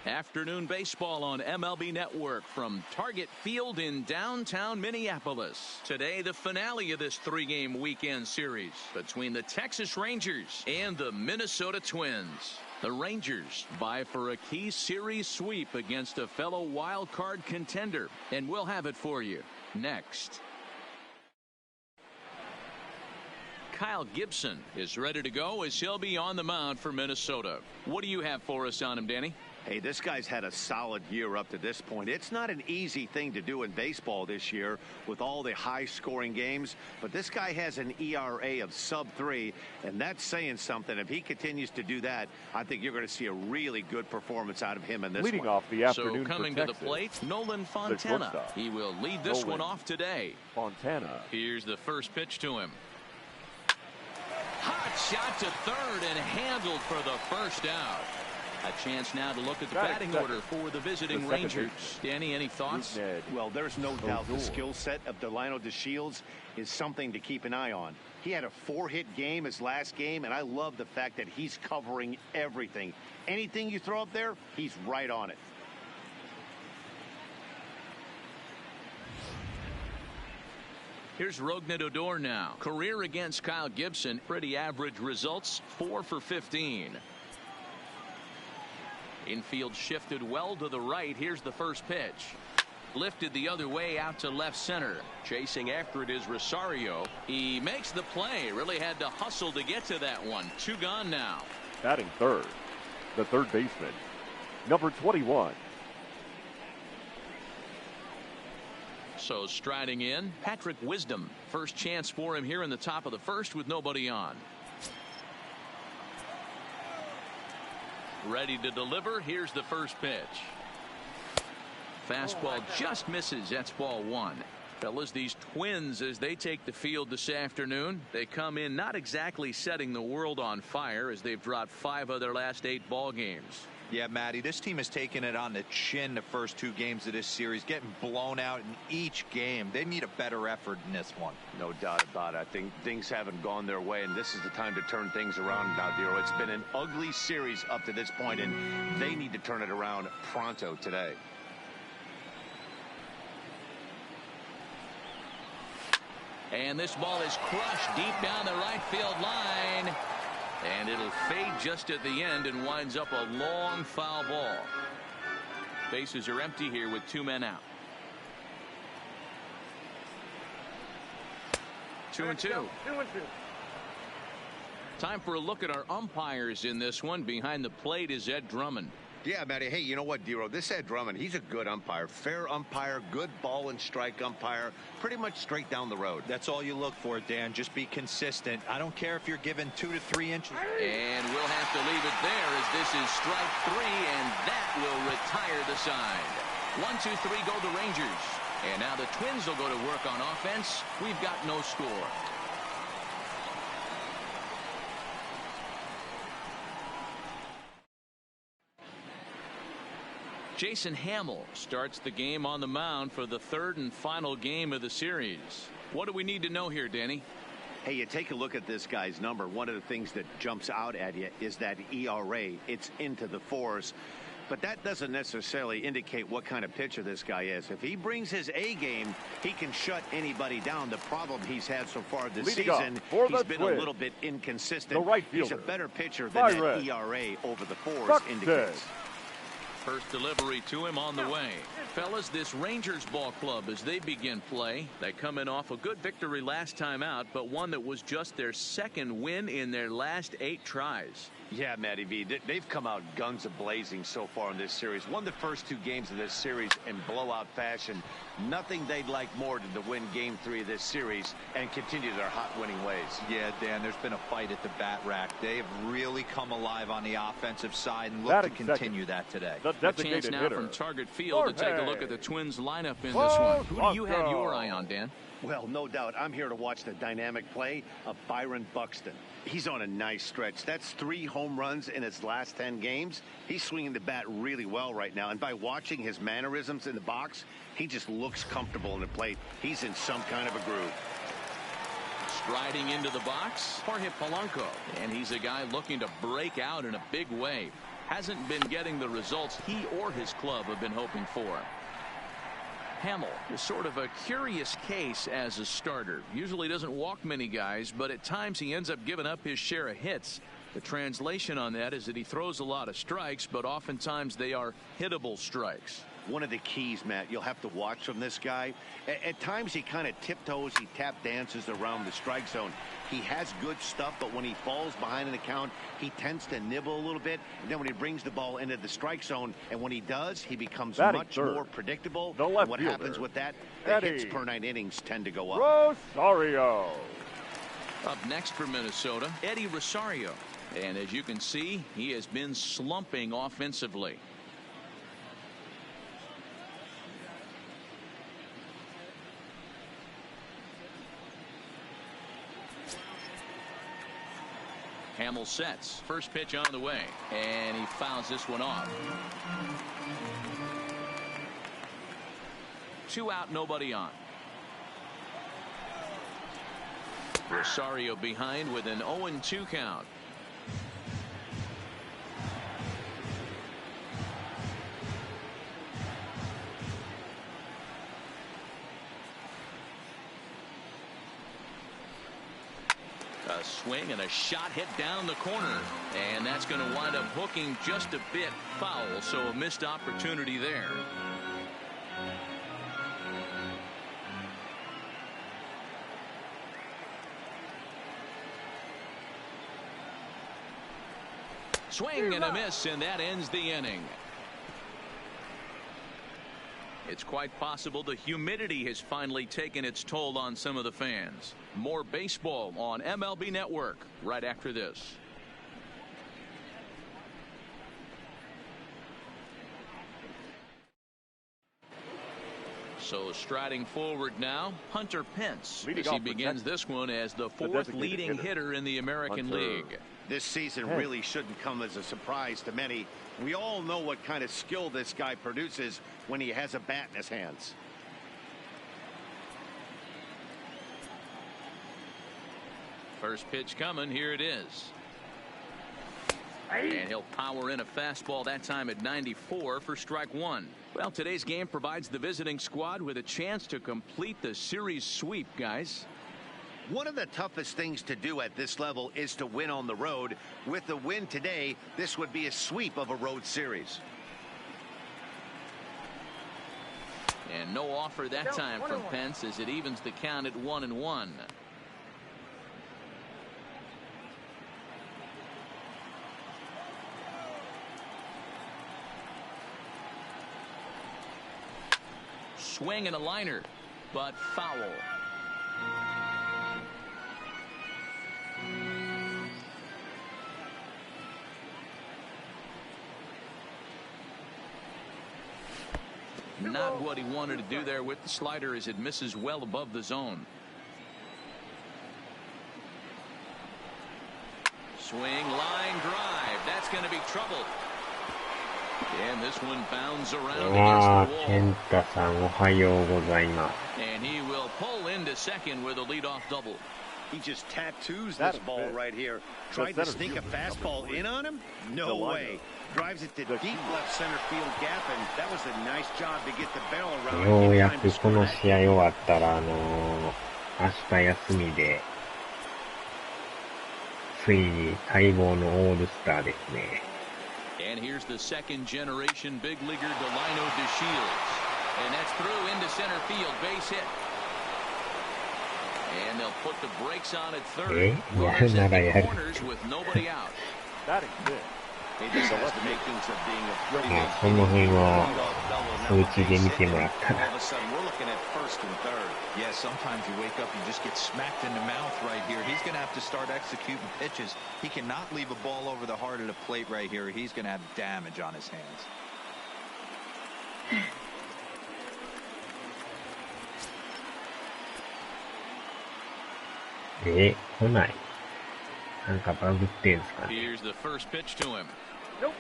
Afternoon baseball on MLB Network from Target Field in downtown Minneapolis. Today, the finale of this three-game weekend series between the Texas Rangers and the Minnesota Twins. The Rangers vie for a key series sweep against a fellow wild card contender, and we'll have it for you next. Kyle Gibson is ready to go as he'll be on the mound for Minnesota. What do you have for us on him, Danny? Hey, this guy's had a solid year up to this point. It's not an easy thing to do in baseball this year with all the high-scoring games, but this guy has an ERA of sub-3, and that's saying something. If he continues to do that, I think you're going to see a really good performance out of him in this Leading one. Off the afternoon so coming to the plate, Nolan Fontana. He will lead this one off today. Fontana. Here's the first pitch to him. Hot shot to third and handled for the first out. A chance now to look at the batting order for the visiting Rangers. Danny, any thoughts? Well, there's no doubt the skill set of Delino DeShields is something to keep an eye on. He had a 4-hit game his last game, and I love the fact that he's covering everything. Anything you throw up there, he's right on it. Here's Rougned Odor now. Career against Kyle Gibson. Pretty average results. 4 for 15. Infield shifted well to the right. Here's the first pitch. Lifted the other way out to left center. Chasing after it is Rosario. He makes the play. Really had to hustle to get to that one. 2 gone now. Batting third, the third baseman, number 21. So striding in, Patrick Wisdom. First chance for him here in the top of the first with nobody on. Ready to deliver. Here's the first pitch. Fastball just misses. That's ball 1. Fellas, these Twins, as they take the field this afternoon, they come in not exactly setting the world on fire as they've dropped 5 of their last 8 ball games. Yeah, Matty, this team has taken it on the chin the first 2 games of this series, getting blown out in each game. They need a better effort in this one. No doubt about it. I think things haven't gone their way, and this is the time to turn things around now, Dero. It's been an ugly series up to this point, and they need to turn it around pronto today. And this ball is crushed deep down the right field line. And it'll fade just at the end and winds up a long foul ball. Bases are empty here with 2 men out. 2-2. Time for a look at our umpires in this one. Behind the plate is Ed Drummond. Yeah, Matty. Hey, you know what, Dero? This Ed Drummond, he's a good umpire. Fair umpire, good ball and strike umpire. Pretty much straight down the road. That's all you look for, Dan. Just be consistent. I don't care if you're given 2 to 3 inches. And we'll have to leave it there as this is strike 3, and that will retire the side. 1, 2, 3 go the Rangers. And now the Twins will go to work on offense. We've got no score. Jason Hamill starts the game on the mound for the 3rd and final game of the series. What do we need to know here, Danny? Hey, you take a look at this guy's number. One of the things that jumps out at you is that ERA. It's into the 4s. But that doesn't necessarily indicate what kind of pitcher this guy is. If he brings his A game, he can shut anybody down. The problem he's had so far this season, he's been a little bit inconsistent. He's a better pitcher than that ERA over the 4s indicates. First delivery to him on the way. Fellas, this Rangers ball club, as they begin play, they come in off a good victory last time out, but one that was just their 2nd win in their last 8 tries. Yeah, Matty V, they've come out guns a-blazing so far in this series. Won the first 2 games of this series in blowout fashion. Nothing they'd like more than to win Game 3 of this series and continue their hot winning ways. Yeah, Dan, there's been a fight at the bat rack. They have really come alive on the offensive side and look to continue that today. A chance now from Target Field to take a look at the Twins lineup in this one. Who do you have your eye on, Dan? Well, no doubt. I'm here to watch the dynamic play of Byron Buxton. He's on a nice stretch. That's 3 home runs in his last 10 games. He's swinging the bat really well right now. And by watching his mannerisms in the box, he just looks comfortable in the plate. He's in some kind of a groove. Striding into the box, Jorge Polanco. And he's a guy looking to break out in a big way. hasn't been getting the results he or his club have been hoping for. Hamill is sort of a curious case as a starter. Usually doesn't walk many guys, but at times he ends up giving up his share of hits. The translation on that is that he throws a lot of strikes, but oftentimes they are hittable strikes. One of the keys, Matt, you'll have to watch from this guy. At times he kind of tiptoes, he tap dances around the strike zone. He has good stuff, but when he falls behind an account, he tends to nibble a little bit. And then when he brings the ball into the strike zone, and when he does, he becomes much more predictable. And what happens with that? The hits per 9 innings tend to go up. Rosario. Up next for Minnesota, Eddie Rosario. And as you can see, he has been slumping offensively. Hamill sets. First pitch on the way. And he fouls this one off. 2 out, nobody on. Rosario behind with an 0-2 count. A swing and a shot hit down the corner, and that's going to wind up hooking just a bit foul, so a missed opportunity there. Swing and a miss, and that ends the inning. It's quite possible the humidity has finally taken its toll on some of the fans. More baseball on MLB Network right after this. So striding forward now, Hunter Pence, as he begins this one as the 4th leading hitter in the American League. This season really shouldn't come as a surprise to many. We all know what kind of skill this guy produces when he has a bat in his hands. First pitch coming. Here it is. And he'll power in a fastball, that time at 94 for strike 1. Well, today's game provides the visiting squad with a chance to complete the series sweep, guys. One of the toughest things to do at this level is to win on the road. With the win today, this would be a sweep of a road series. And no offer that time from Pence as it evens the count at 1-1. Swing and a liner, but foul. Not what he wanted to do there with the slider as it misses well above the zone. Swing, line drive. That's going to be trouble. And this one bounds around against the wall. And he will pull into second with a leadoff double. He just tattoos this ball right here. Tried to sneak a fastball in on him? No way. Drives it to deep left center field gap, and that was a nice job to get the barrel around. ようやくこの試合終わったら、明日休みで、ついに待望のオールスターですね。And here's the second generation big leaguer Delino DeShields. And that's through into center field, base hit. And they'll put the brakes on at third. Runners at the corners with nobody out. That is good. Soの辺はお家で見てもらったら。Yeah, sometimes you wake up, you just get smacked in the mouth right here. He's going to have to start executing pitches. He cannot leave a ball over the heart of the plate right here. He's going to have damage on his hands. 来ない。なんかバグってんすかね。Here's the first pitch to him.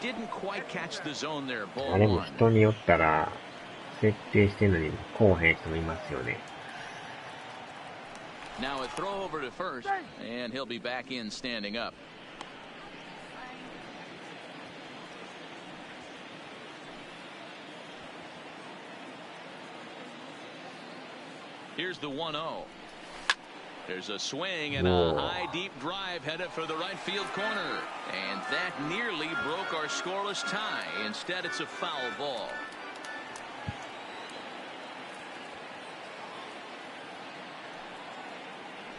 Didn't quite catch the zone there. あれも人によったら設定してるのにこうへん人もいますよね。Now a throw over to first, and he'll be back in standing up. Here's the 1-0. There's a swing and a high deep drive headed for the right field corner, and that nearly broke our scoreless tie. Instead, it's a foul ball.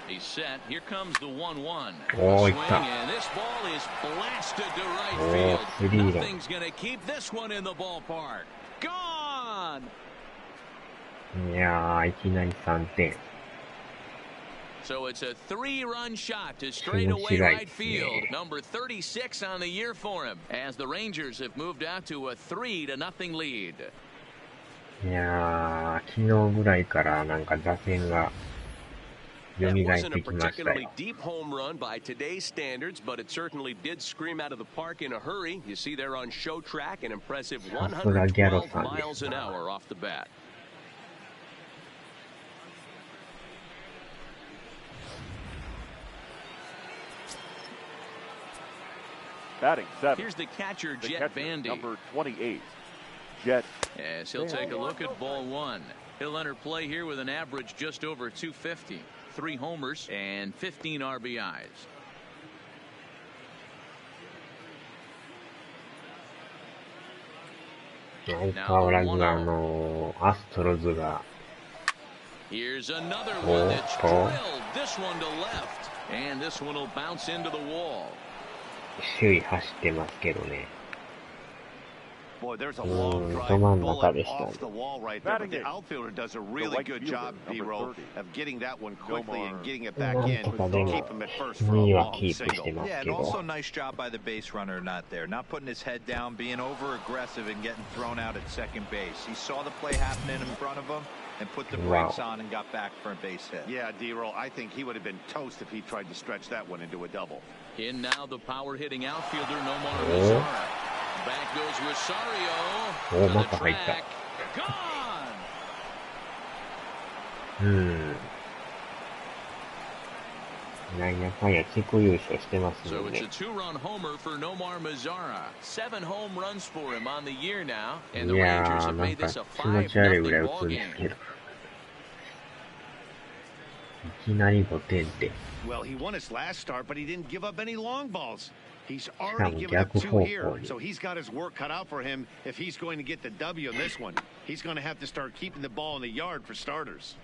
He's set. Here comes the 1-1. Swing, and this ball is blasted to right field. Nothing's going to keep this one in the ballpark. Gone! いやー、いきなり3点。So it's a 3-run shot to straightaway right field. Number 36 on the year for him, as the Rangers have moved out to a 3-0 lead. いやー、昨日ぐらいからなんか打線が蘇ってきましたよ。 That wasn't a particularly deep home run by today's standards, but it certainly did scream out of the park in a hurry. You see there on show track an impressive 112 miles an hour off the bat. Batting 7. Here's the catcher, Jet Bandy. Number 28, Jet. Yes, he'll take a look at ball 1. He'll enter play here with an average just over 250. 3 homers and 15 RBIs. 相変わらずアストロズが Here's another one that's drilled. This one to left, and this one will bounce into the wall. 首位走ってますけどね。 Boy, there's a long drive bullet off the wall right there, but the outfielder does a really good job, D-Roll, of getting that one quickly and getting it back in to keep him at first for a long single. Yeah, and also nice job by the base runner not there, not putting his head down, being over aggressive and getting thrown out at second base. He saw the play happening in front of him and put the brakes on and got back for a base hit. Yeah, D-Roll, I think he would have been toast if he tried to stretch that one into a double. In now the power hitting outfielder Nomar Mazara. Back goes Rosario. To the track. Gone. なんやかんや地区優勝してます So の it's で。 a 2-run homer for Nomar Mazara. 7 home runs for him on the year now, and the いや Rangers ー、 have なん made か this a 気持ち悪いぐらい 5-0 打つ ball んで game. すけど。いきなり5点って。 Well, he won his last start, but he didn't give up any long balls. He's しか already も given up 逆 2 方 here, 向に。 so he's got his work cut out for him if he's going to get the W in this one. He's going to have to start keeping the ball in the yard for starters.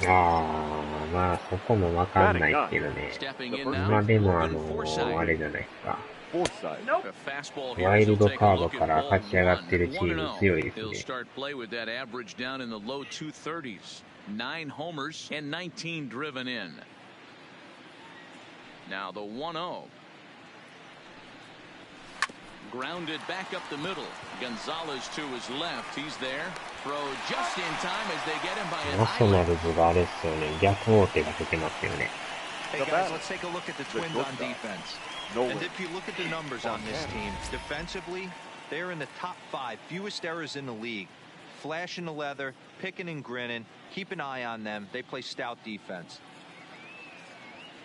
まあそこもわかんないけどね。 Stepping in 今 now, でも Logan Forsythe. あれじゃないですか。 Forsythe. A fastball here. ワイル He'll ド take カ a ード look か at ら ball 勝ち上がってるチーム 1. 強いです He'll ね。 start play with that average down in the low 230s. 9 homers and 19 driven in. Now the 1-0. Grounded back up the middle. Gonzalez to his left. He's there. Throw just in time as they get him by an ナショナ island. ルズがあれっすよね。逆王手が出てますよね。 Hey guys, let's take a look at the Twins on defense. And if you look at the numbers on this team, defensively, they're in the top 5 fewest errors in the league. Flashing the leather, picking and grinning, keep an eye on them. They play stout defense.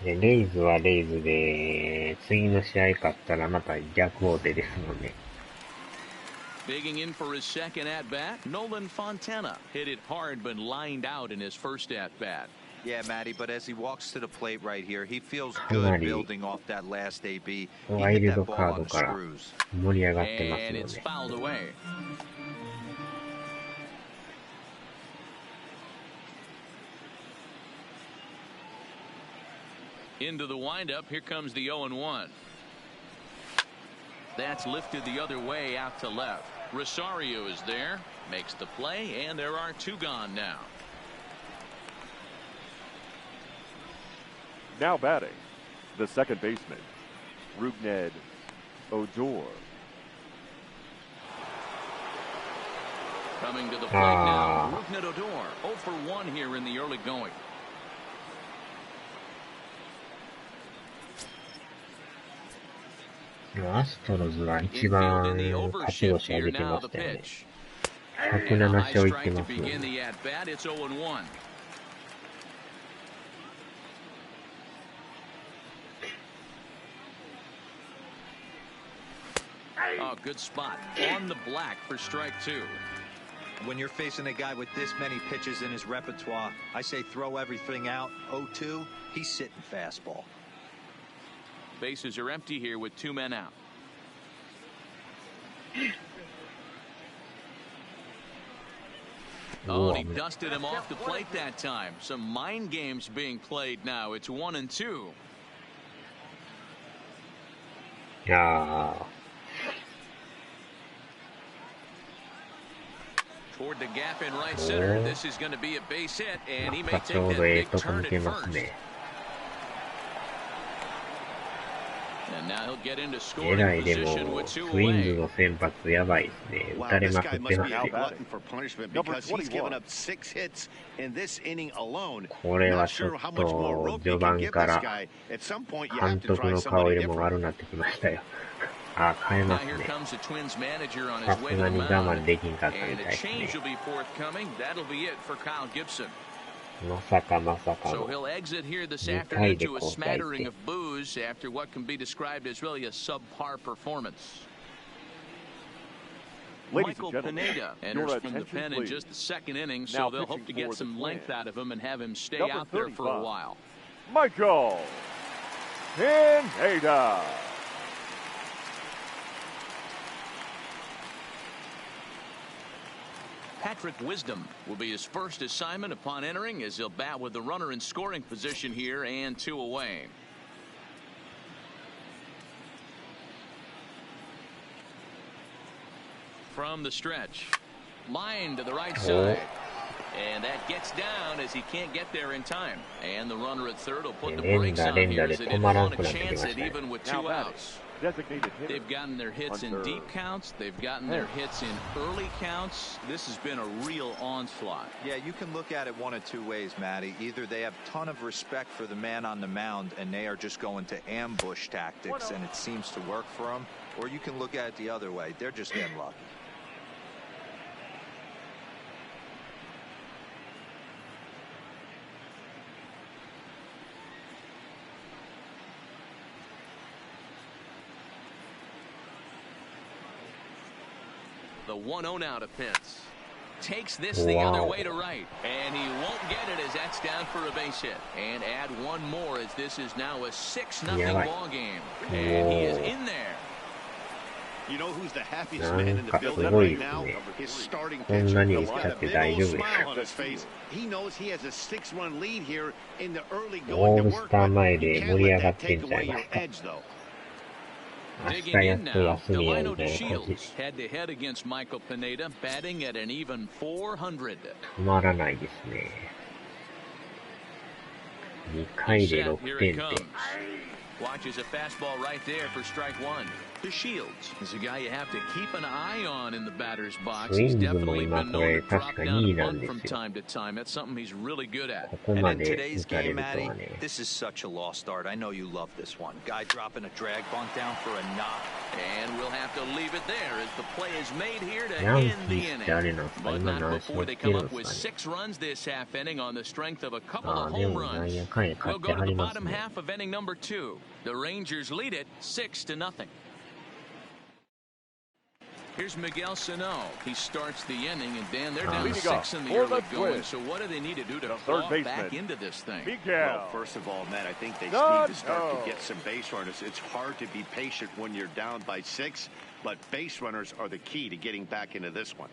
でレイズはレイズで、次の試合勝ったらまた逆王手ですもんね。 Digging in for his second at bat, Nolan Fontana hit it hard but lined out in his first at bat. Yeah, Matty, but as he walks to the plate right here, he feels good building off that last AB. He ワイ hit ルド that カ ball ード on the から screws. 盛り上がってます And よ it's ね。 fouled away. Into the windup. Here comes the 0-1. That's lifted the other way out to left. Rosario is there, makes the play, and there are 2 gone now. Now batting, the second baseman, Rougned Odor. Coming to the plate now, Rougned Odor, 0 for 1 here in the early going. アストロズが一番勝ち星上げてましたよね。107勝いってますよね。Oh, good spot. On the black for strike two. When you're facing a guy with this many pitches in his repertoire, I say throw everything out. 0-2, he's sitting fastball. Bases are empty here with two men out. Oh, and he dusted him off the plate that time. Some mind games being played now. It's 1-2. Yeah. Toward the gap in right center. This is going to be a base hit, and he may take that big turn at first. And now he'll get into scoring position with two away. ツインズの先発やばいですね。打たれまくってますね。これはちょっと序盤から監督の顔色も悪くなってきましたよ。あ、変えますね。さすがに我慢できんかったみたいですね。まさかまさかの2回で交代して。Michael Pineda enters from the pen in just the second inning, so they'll hope to get some length out of him and have him stay out there for a while. Michael Pineda. Patrick Wisdom will be his first assignment upon entering, as he'll bat with the runner in scoring position here and two away. From the stretch, line to the right side, and that gets down as he can't get there in time. And the runner at third will put the brakes on here as they didn't want to chance it even with two outs. They've gotten their hits in deep counts. They've gotten their hits in early counts. This has been a real onslaught. Yeah, you can look at it one of two ways, Matty. Either they have a ton of respect for the man on the mound and they are just going to ambush tactics and it seems to work for them, or you can look at it the other way. They're just getting lucky. The 1-0 now to Pitts. Takes this the other way to right. And he won't get it as that's down for a base hit. And add one more as this is now a 6-0 ball game. And he is in there. You know who's the happiest man in the building right now? His starting pitcher. He's got a big old smile on his face. He knows he has a 6-run lead here in the early going to work. He can't let that take away your edge, though. Digging in now, Delino to Shields, head-to-head against Michael Pineda, batting at an even 400. 止まらないですね。2回で6点って。Watches a fastball right there for strike one. To Shields is a guy you have to keep an eye on in the batter's box. He's definitely been known to drop down a bunt from time to time. That's something he's really good at. And in today's game, Matty, this is such a lost start. I know you love this one. Guy dropping a drag bunt down for a knock. And we'll have to leave it there as the play is made here to end the inning. But not before they come up with 6 runs this half inning on the strength of a couple of home runs. We'll go to the bottom half of inning number 2. The Rangers lead it 6-0. Here's Miguel Sano. He starts the inning, and Dan, they're down 6 in the early going. So what do they need to do to claw back into this thing? Well, first of all, Matt, I think they need to start to get some base runners. It's hard to be patient when you're down by 6, but base runners are the key to getting back into this one.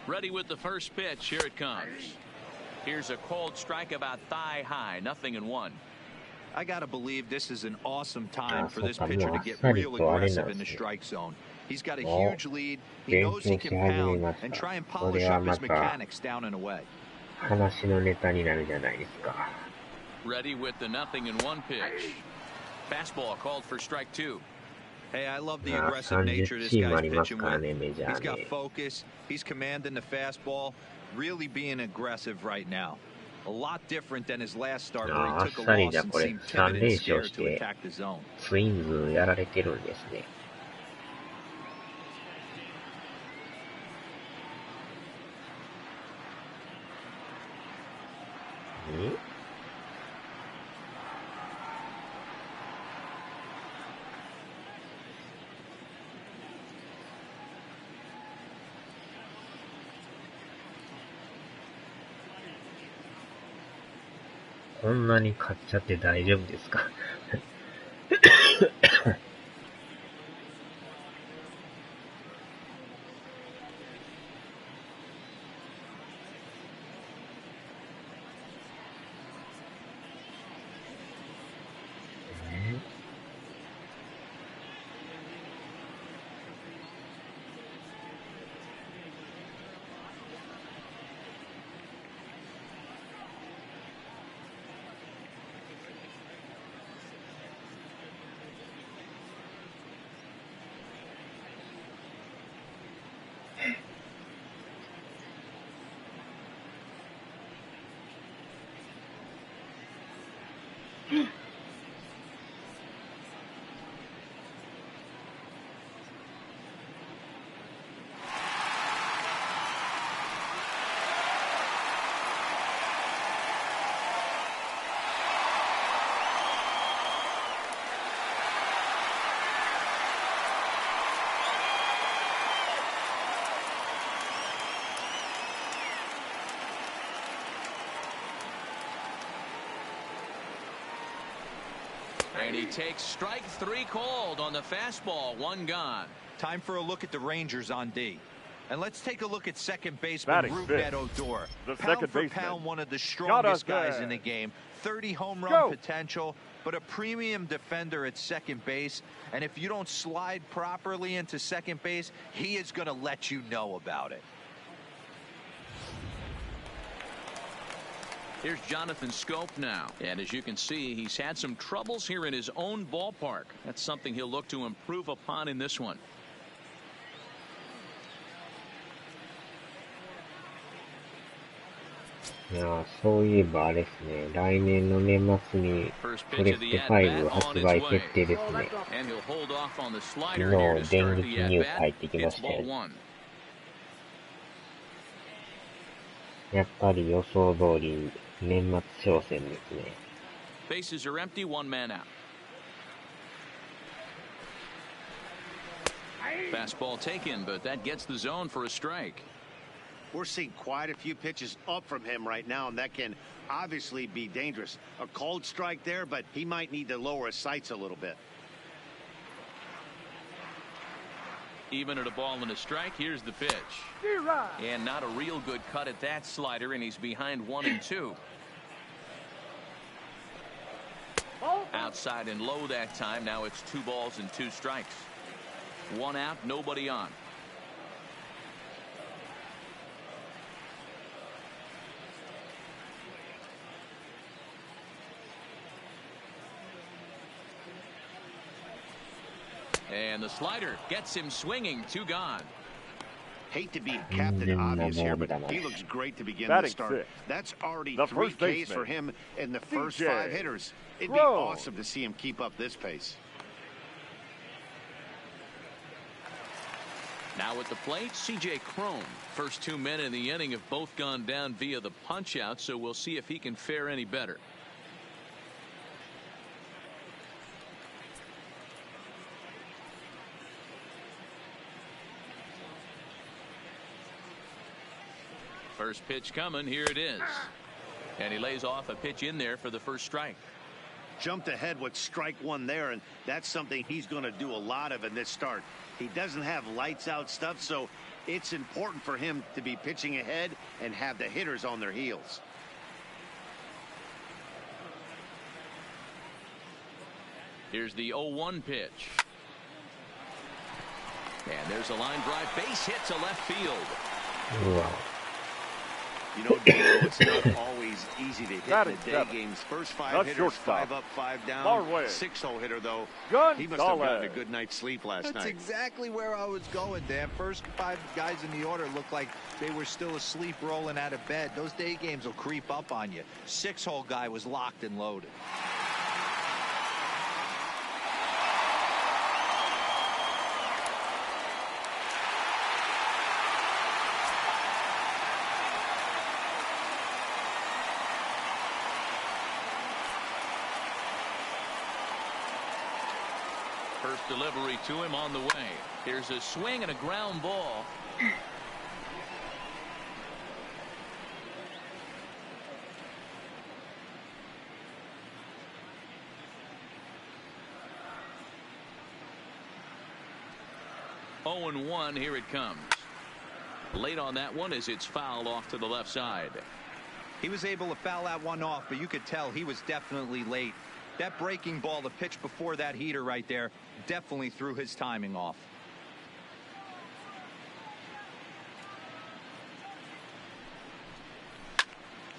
Ready with the first pitch. Here it comes. Here's a cold strike about thigh high. 0-1. I gotta believe this is an awesome time for this pitcher to get real aggressive in the strike zone. He's got a huge lead. He knows he can pound and try and polish up his mechanics down and away. 話のネタになるじゃないですか。Ready with the 0-1 pitch. Fastball called for strike 2. Hey, I love the aggressive nature this guy's pitching with. He's got focus. He's commanding the fastball. Really being aggressive right now. A lot different than his last start where he took a loss and seemed timid and scared to attack the zone. ツインズやられてるんですね。こんなに買っちゃって大丈夫ですか？And he takes strike 3 called on the fastball, 1 gone. Time for a look at the Rangers on D. And let's take a look at second baseman Rougned Odor. Pound for pound, one of the strongest guys in the game. 30 home run potential, but a premium defender at second base. And if you don't slide properly into second base, he is going to let you know about it. Here's Jonathan Scope now. And as you can see, he's had some troubles here in his own ballpark. That's something he'll look to improve upon in this one. Yeah, そういえばあれですね。来年の年末にプレステ5発売決定ですね。昨日電撃ニュース入ってきましたよ。やっぱり予想通り年末商戦ですね。Bases are empty, 1 man out. Fastball taken, but that gets the zone for a strike. We're seeing quite a few pitches up from him right now, and that can obviously be dangerous. A called strike there, but he might need to lower his sights a little bit. Even at a ball and a strike, here's the pitch. And not a real good cut at that slider, and he's behind 1-2. Outside and low that time. Now it's 2 balls and 2 strikes. 1 out, nobody on. And the slider gets him swinging, 2 gone. Hate to be captain obvious here, but he looks great to begin the start. That's already 3 Ks for him in the first 5 hitters. It'd be awesome to see him keep up this pace. Now at the plate, C.J. Cron. First 2 men in the inning have both gone down via the punch-out, so we'll see if he can fare any better. First pitch coming, here it is. And he lays off a pitch in there for the first strike. Jumped ahead with strike 1 there, and that's something he's going to do a lot of in this start. He doesn't have lights out stuff, so it's important for him to be pitching ahead and have the hitters on their heels. Here's the 0-1 pitch. And there's a line drive, base hit to left field. Wow. You know, Dino, it's not always easy to hit in the day games. First 5 hitters, 5 up, 5 down. 6-hole hitter, though. He must have gotten a good night's sleep last night. That's exactly where I was going, Dan. First 5 guys in the order looked like they were still asleep rolling out of bed. Those day games will creep up on you. 6-hole guy was locked and loaded. First delivery to him on the way. Here's a swing and a ground ball. Oh, and 1, here it comes. Late on that one as it's fouled off to the left side. He was able to foul that one off, but you could tell he was definitely late. That breaking ball, the pitch before that heater right there, definitely threw his timing off.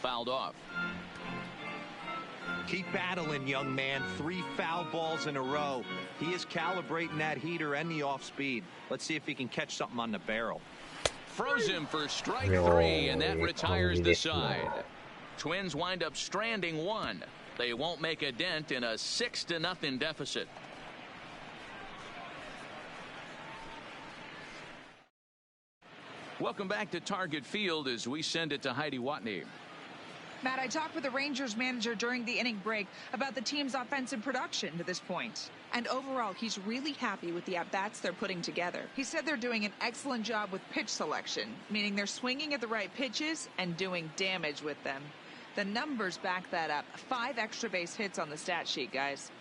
Fouled off. Keep battling, young man. 3 foul balls in a row. He is calibrating that heater and the off speed. Let's see if he can catch something on the barrel. Froze him for strike 3, and that retires the side. Twins wind up stranding 1. They won't make a dent in a 6-0 deficit. Welcome back to Target Field as we send it to Heidi Watney. Matt, I talked with the Rangers manager during the inning break about the team's offensive production to this point. And overall, he's really happy with the at-bats they're putting together. He said they're doing an excellent job with pitch selection, meaning they're swinging at the right pitches and doing damage with them. The numbers back that up. 5 extra base hits on the stat sheet, guys.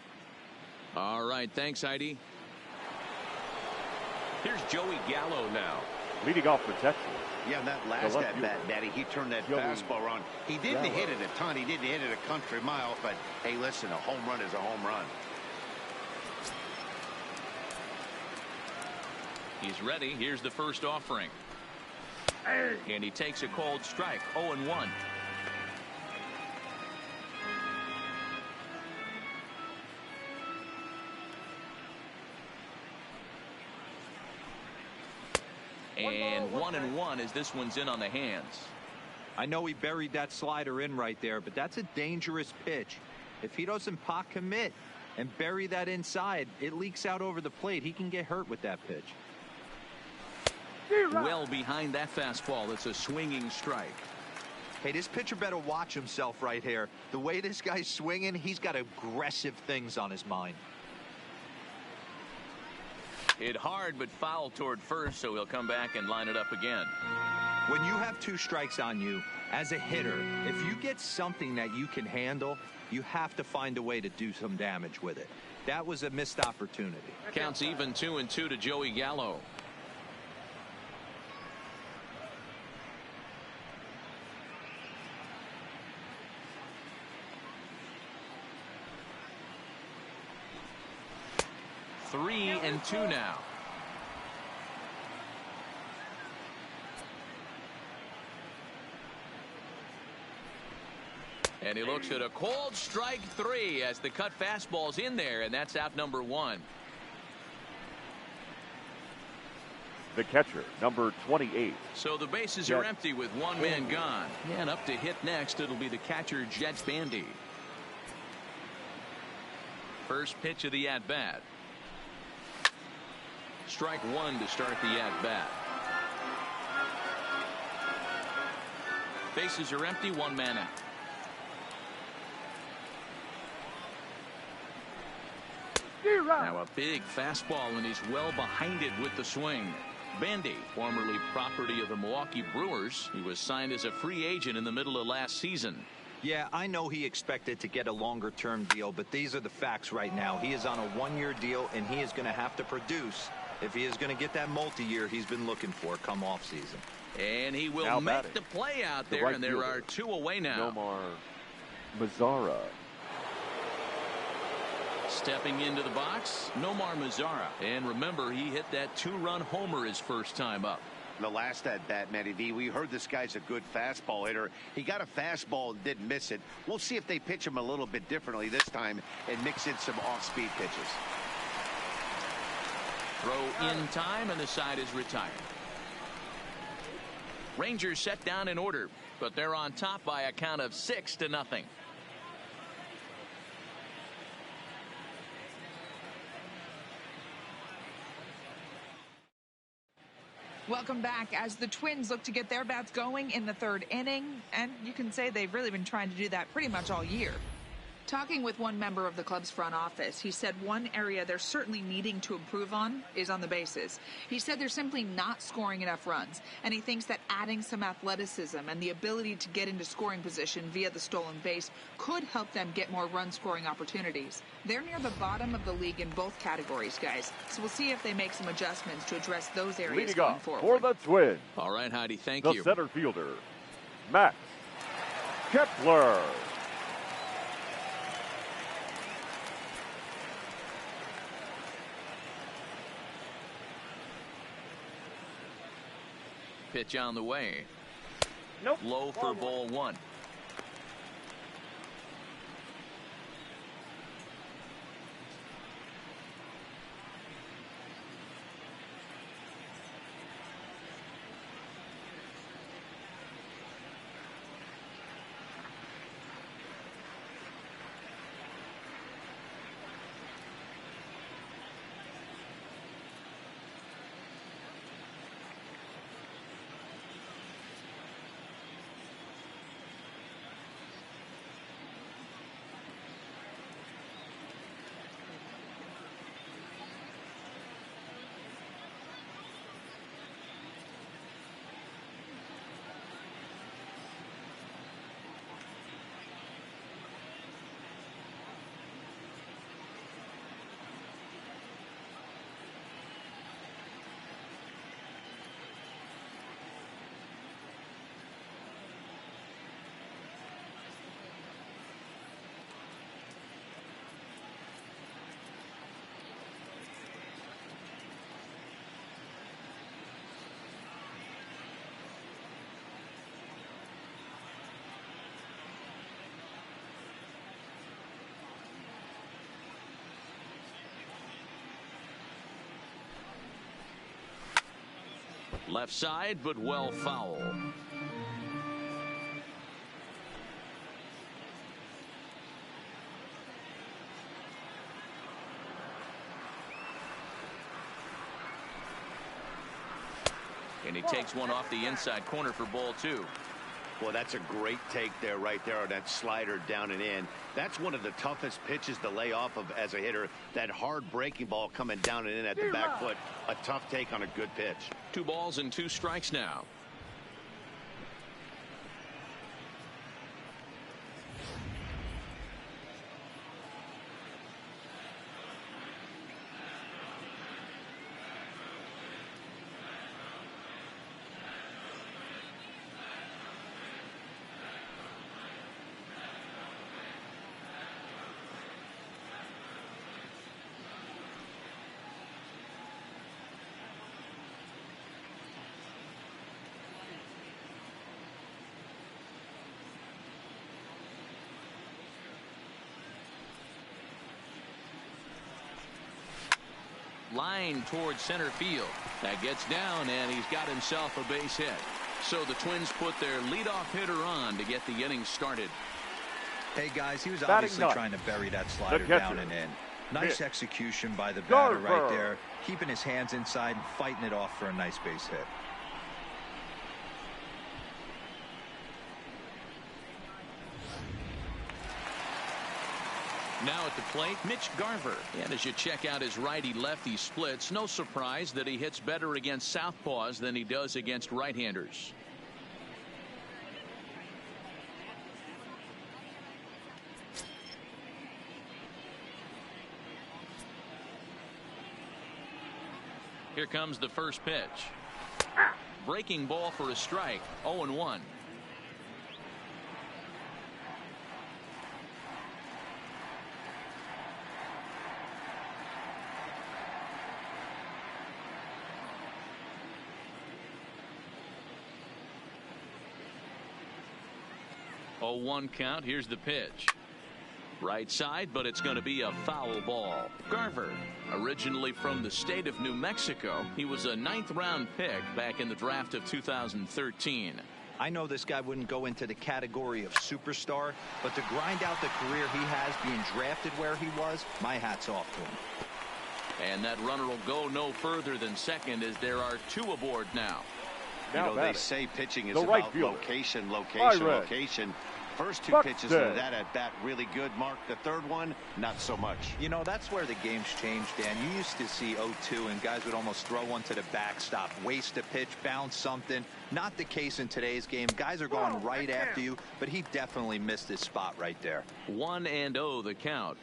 All right, thanks, Heidi. Here's Joey Gallo now. Leading off for Texas. Yeah, that last at-bat, Matty, he turned that fastball around. He didn't hit it a ton. He didn't hit it a country mile. But, hey, listen, a home run is a home run. He's ready. Here's the first offering. And he takes a cold strike. 0-1. And 1-1 as this one's in on the hands. I know he buried that slider in right there, but that's a dangerous pitch. If he doesn't pot commit and bury that inside, it leaks out over the plate. He can get hurt with that pitch. Well behind that fastball. It's a swinging strike. Hey, this pitcher better watch himself right here. The way this guy's swinging, he's got aggressive things on his mind. Hit hard but foul toward first, so he'll come back and line it up again. When you have 2 strikes on you, as a hitter, if you get something that you can handle, you have to find a way to do some damage with it. That was a missed opportunity. Counts even 2-2 to Joey Gallo. Three and 2 now. And he looks at a cold strike 3 as the cut fastball's in there, and that's out number 1. The catcher, number 28. So the bases are empty with 1 man gone. And up to hit next, it'll be the catcher, Jet Bandy. First pitch of the at-bat. Strike 1 to start the at-bat. Bases are empty, 1 man out. Now a big fastball, and he's well behind it with the swing. Bandy, formerly property of the Milwaukee Brewers. He was signed as a free agent in the middle of last season. Yeah, I know he expected to get a longer-term deal, but these are the facts right now. He is on a 1-year deal, and he is going to have to produce if he is going to get that multi-year he's been looking for come off-season. And he will make the play out there, and there are 2 away now. Nomar Mazara. Stepping into the box, Nomar Mazara. And remember, he hit that 2-run homer his first time up. The last at-bat, Matty V, we heard this guy's a good fastball hitter. He got a fastball and didn't miss it. We'll see if they pitch him a little bit differently this time and mix in some off-speed pitches. Throw in time, and the side is retired. Rangers set down in order, but they're on top by a count of 6-0. Welcome back as the Twins look to get their bats going in the 3rd inning, and you can say they've really been trying to do that pretty much all year. Talking with one member of the club's front office, he said one area they're certainly needing to improve on is on the bases. He said they're simply not scoring enough runs, and he thinks that adding some athleticism and the ability to get into scoring position via the stolen base could help them get more run-scoring opportunities. They're near the bottom of the league in both categories, guys, so we'll see if they make some adjustments to address those areas going forward. For the Twins. All right, Heidi, thank you. The center fielder, Max Kepler. Pitch on the way. Nope. Low for ball one. Left side, but well foul. And he takes one off the inside corner for ball two. Well, that's a great take there, right there, on that slider down and in. That's one of the toughest pitches to lay off of as a hitter. That hard breaking ball coming down and in at the back foot. A tough take on a good pitch. 2 balls and 2 strikes now. Line towards center field. That gets down, and he's got himself a base hit. So the Twins put their leadoff hitter on to get the inning started. Hey, guys, he was obviously trying to bury that slider down and in. Nice execution by the batter right there, keeping his hands inside and fighting it off for a nice base hit. Now at the plate, Mitch Garver. And as you check out his righty-lefty splits, no surprise that he hits better against southpaws than he does against right-handers. Here comes the first pitch. Breaking ball for a strike. 0-1. Oh, 1 count. Here's the pitch. Right side, but it's going to be a foul ball. Garver, originally from the state of New Mexico, he was a 9th-round pick back in the draft of 2013. I know this guy wouldn't go into the category of superstar, but to grind out the career he has being drafted where he was, my hat's off to him. And that runner will go no further than second as there are 2 aboard now. You know, they say pitching is about location. first two pitches of that at bat really good, Mark. The third one, not so much. You know, that's where the game's changed, Dan. You used to see 0-2 and guys would almost throw one to the backstop, waste a pitch, bounce something. Not the case in today's game. Guys are going right after you, but he definitely missed his spot right there. 1-0 the count.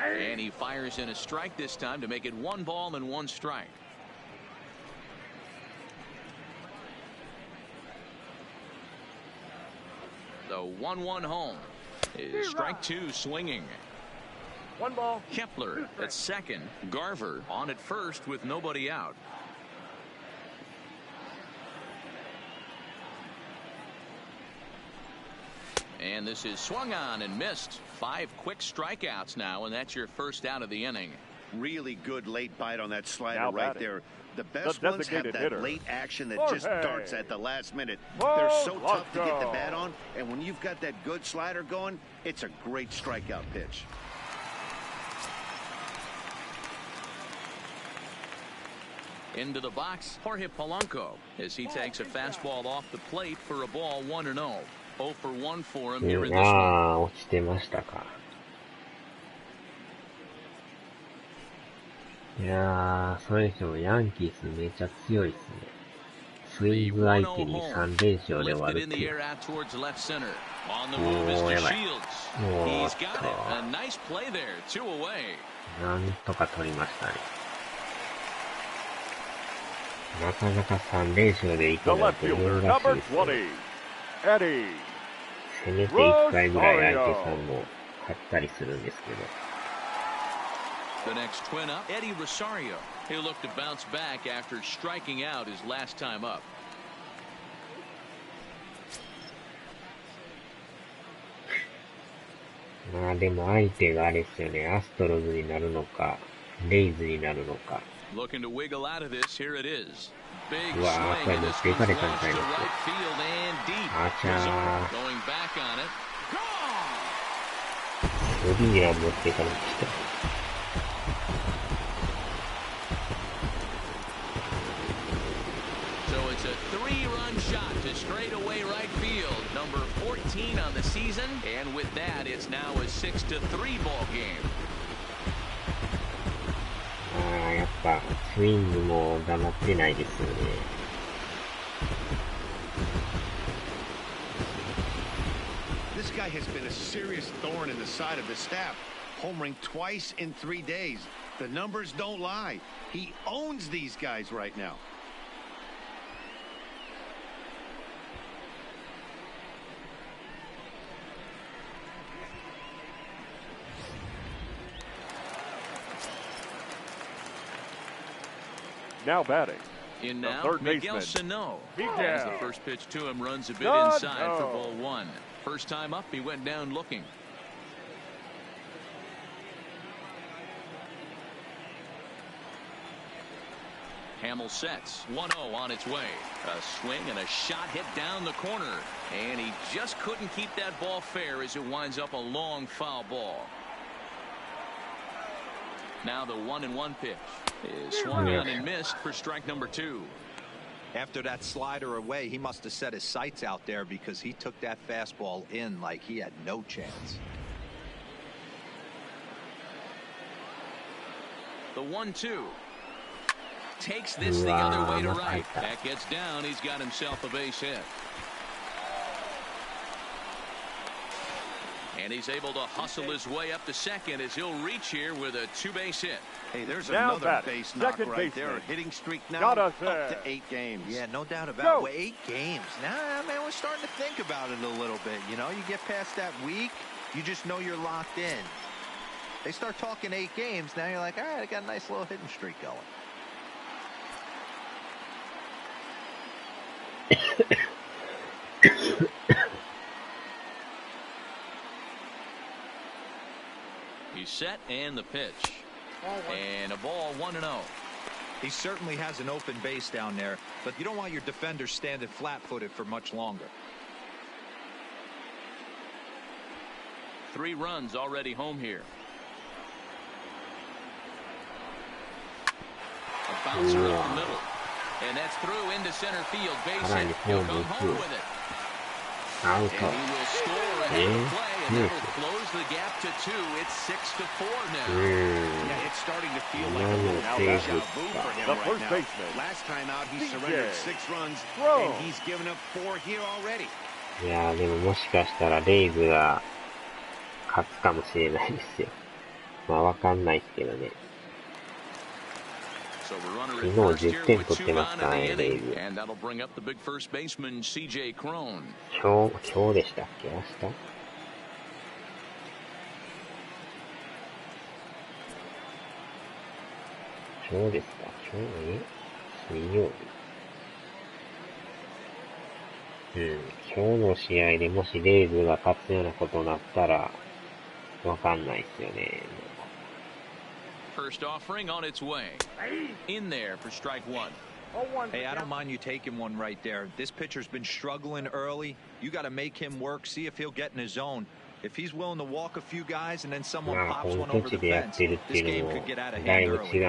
And he fires in a strike this time to make it 1 ball and 1 strike. The 1-1 home is strike 2 swinging. 1 ball. Kepler at second. Garver on at first with nobody out. And this is swung on and missed. 5 quick strikeouts now, and that's your first out of the inning. Really good late bite on that slider right there. The best ones have that late action that just darts at the last minute. They're so tough to get the bat on, and when you've got that good slider going, it's a great strikeout pitch. Into the box, Jorge Polanco, as he takes a fastball off the plate for a ball 1-0. 0 for 1 for him here in this one. 落ちてましたか。いやー、それにしてもヤンキースめちゃ強いですね。ツインズ相手に3連勝で終わるっていう。おー、やばい。おーっと。なんとか取りましたね。なかなか3連勝でいくなんて難しいですね。せめて1回ぐらい相手さんも勝ったりするんですけど。The next twin up, Eddie Rosario. He'll look to bounce back after striking out his last time up. まあでも相手があれですよね。アストロズになるのか、レイズになるのか。Looking to wiggle out of this. Here it is. Big うわー、これ持っていかれたんちゃいます。あちゃー。ボディには持っていかれました。So it's a 3-run shot to straightaway right field. Number 14 on the season. And with that, it's now a 6-3 ball game. やっぱスイングも黙ってないですよね。This guy has been a serious thorn in the side of the staff, homering twice in 3 days. The numbers don't lie. He owns these guys right now. Now batting. In the now, third Miguel baseman. Sano. Miguel. As the first pitch to him runs a bit inside for ball 1. First time up, he went down looking. Hamill sets. 1-0 on its way. A swing and a shot hit down the corner. And he just couldn't keep that ball fair as it winds up a long foul ball. Now the 1-1 pitch is swung on and missed for strike number 2. After that slider away, he must have set his sights out there because he took that fastball in like he had no chance. The 1-2 takes this the other way to right. That gets down. He's got himself a base hit. And he's able to hustle his way up to second as he'll reach here with a 2-base hit. Hey, there's another base knock right there. Hitting streak now up to 8 games. Yeah, no doubt about it. 8 games. Nah, man, we're starting to think about it a little bit. You know, you get past that week, you just know you're locked in. They start talking 8 games, now you're like, all right, I got a nice little hitting streak going. He's set and the pitch. And a ball 1-0. He certainly has an open base down there, but you don't want your defenders standing flat-footed for much longer. 3 runs already home here. bouncer up the middle. And that's through into center field. Base hit. He'll come home with it. And he will score ahead of play, and that'll close the gap to 2. It's 6-4 now. Yeah, it's starting to feel like a little deja vu for him right now. Last time out, he surrendered 6 runs, and he's given up 4 here already. いやー、でももしかしたらレイズが勝つかもしれないですよ。まあわかんないですけどね。昨日10点取ってますからね、レイズ。今日でしたっけ？明日？今日ですか？水曜日。今日の試合でもしレイズが勝つようなことになったら、わかんないですよね。First offering on its way. In there for strike 1. Hey, I don't mind you taking one right there. This pitcher's been struggling early. You got to make him work, see if he'll get in his zone. If he's willing to walk a few guys and then someone pops one over the fence, this game could get out of hand early.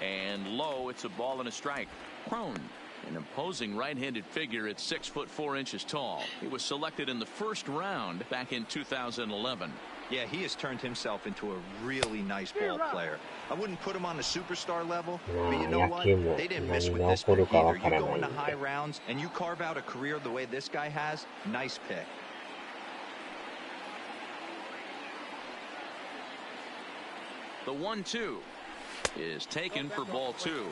And low, it's a ball and a strike. Crone, an imposing right-handed figure at 6'4" tall. He was selected in the first round back in 2011. Yeah, he has turned himself into a really nice ball player. I wouldn't put him on the superstar level, but you know what? They didn't miss with this pick either. You go into high rounds and you carve out a career the way this guy has. Nice pick. The 1-2 is taken for ball 2.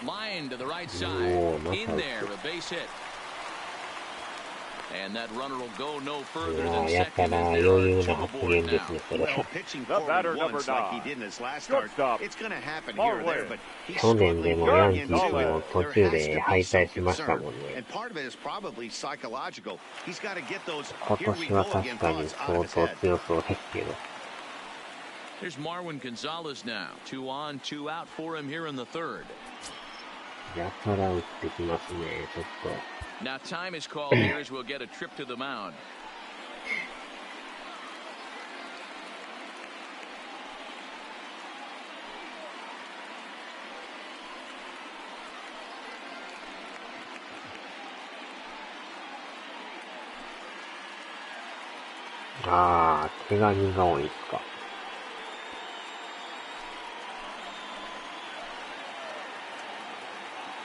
Line to the right side. In there, a base hit. And that runner will go no further than second as there are 2 aboard now. Well, pitching forward once like he did in his last start, it's going to happen here or there, but he's 去年でもヤンキース struggling も途中で敗退しましたもんね。 and part of it is probably psychological. He's got to get those 今 here we 年 go は確 again かに thoughts out of 相 his 当 head. 強そうですけど。 Here's Marwin Gonzalez now. 2 on, 2 out for him here in the third. やたら打ってきますね、ちょっと。 Now time is called here as we'll get a trip to the mound. Ah, 怪我人が多いっすか。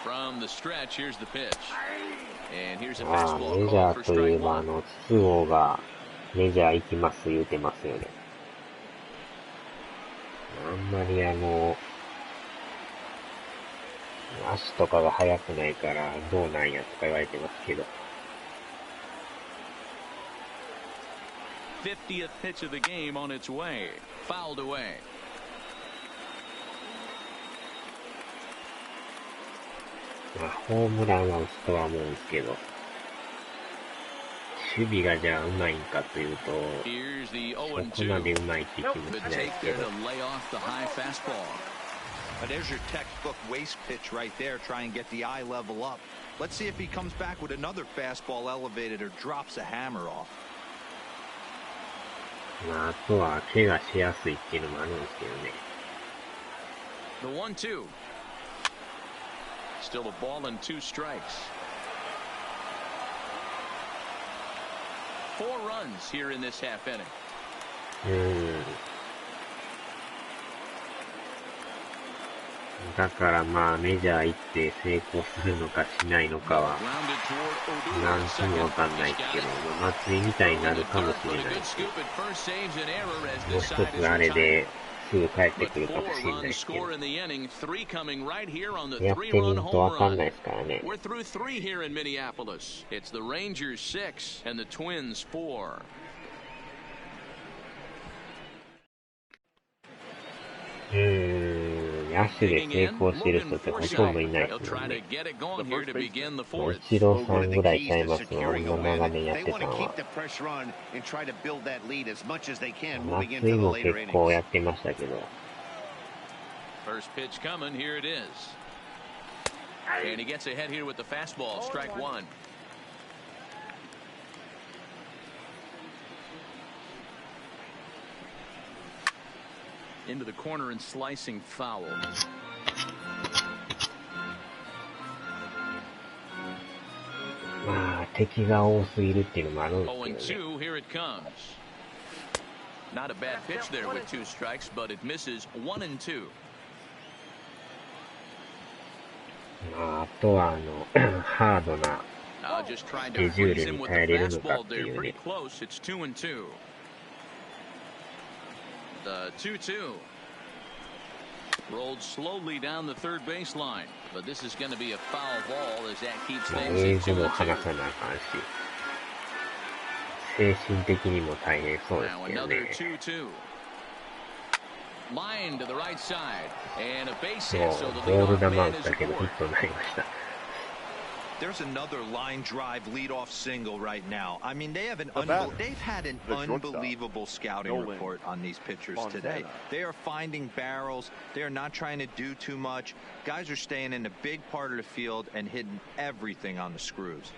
From the stretch, here's the pitch. And here's a メ fastball ジャ called for ーといえ strike ば 1. 筒香がメジャー行きます言うてますよね。あんまり足とかが速くないからどうなんやとか言われてますけど。 50th pitch of the game on its way. Fouled away. まあ、ホームランは打つとは思うんですけど、守備がじゃあうまいんかというと、そこまでうまいって気もしないですけど。 There's your textbook waste pitch right there. Try and get the eye level up. Let's see if he comes back with another fastball elevated or drops a hammer off. まあ、あとは怪我しやすいっていうのもあるんですけどね。 The 1-2. Still a ball and 2 strikes. 4 runs here in this half inning. だからまあメジャー行って成功するのかしないのかはなんともわかんないけど、松井みたいになるかもしれないし、もう一つあれですぐ帰ってくるかもしれないし、やってみるとわかんないですからね。 We're through 3 here in Minneapolis. It's the Rangers 6 and the Twins 4. や野手で成功してる人ってほとんどいないですもんね。一郎さんぐらいちゃいますね、あんな長年やってたのは。松井も結構やってましたけど。First pitch coming, here it is. And he gets ahead here with the fastball, strike one. Into the corner and slicing foul. まあ敵が多すぎるっていうのもあるんですけどね。 0-2, here it comes. Not a bad pitch there with 2 strikes, but it misses 1-2. まああとはハードなスケジュールに耐えれるのかっていうね。 It's 2-2. The 2-2 rolled slowly down the third baseline, but this is going to be a foul ball as that keeps things in 2-2. も話さなあかんし、精神的にも大変そうですけどね。 Line to the right side and a base そう hit, so the ボール leadoff 球打 man っ is たけどヒッ aboard. トになりました。 There's another line drive leadoff single right now. I mean, they've had an unbelievable scouting report on these pitchers today. They are finding barrels. They are not trying to do too much. Guys are staying in a big part of the field and hitting everything on the screws.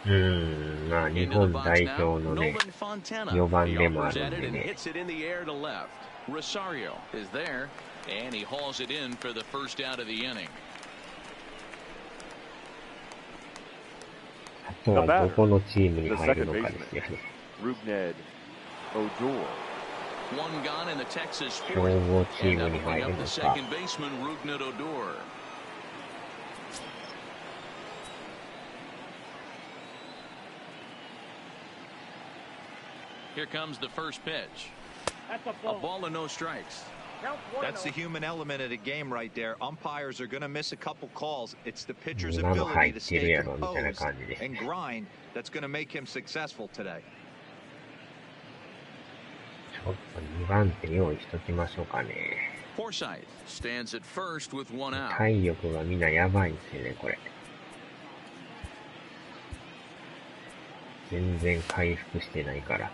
まあ日本代表のね、4番でもあるんでね。Rosario is there, and he hauls it in for the first out of the inning. あとはどこのチームに入るのかですよね。One gone in the Texas 強豪チーム and に入 up る the のか。 second baseman Rougned Odor. Here comes the first pitch. A ball and no strikes. That's the human element of the game right there. Umpires are going to miss a couple calls. It's the pitcher's 今の入 ability っ to てる stay やろみたいな composed 感じで。 and grind that's going to make him successful today. ちょっと2番手用意しときましょうかね。 Forsythe stands at first with one out. 体力がみんなやばいんですよね、これ。全然回復してないから。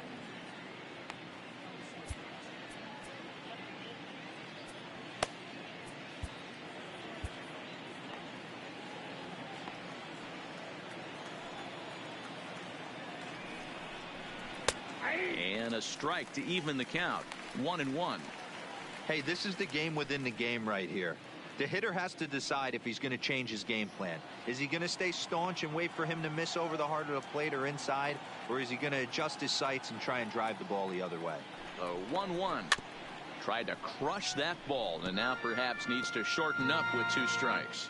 And a strike to even the count. 1-1. Hey, this is the game within the game right here. The hitter has to decide if he's going to change his game plan. Is he going to stay staunch and wait for him to miss over the heart of the plate or inside? Or is he going to adjust his sights and try and drive the ball the other way? The 1-1. Tried to crush that ball and now perhaps needs to shorten up with 2 strikes.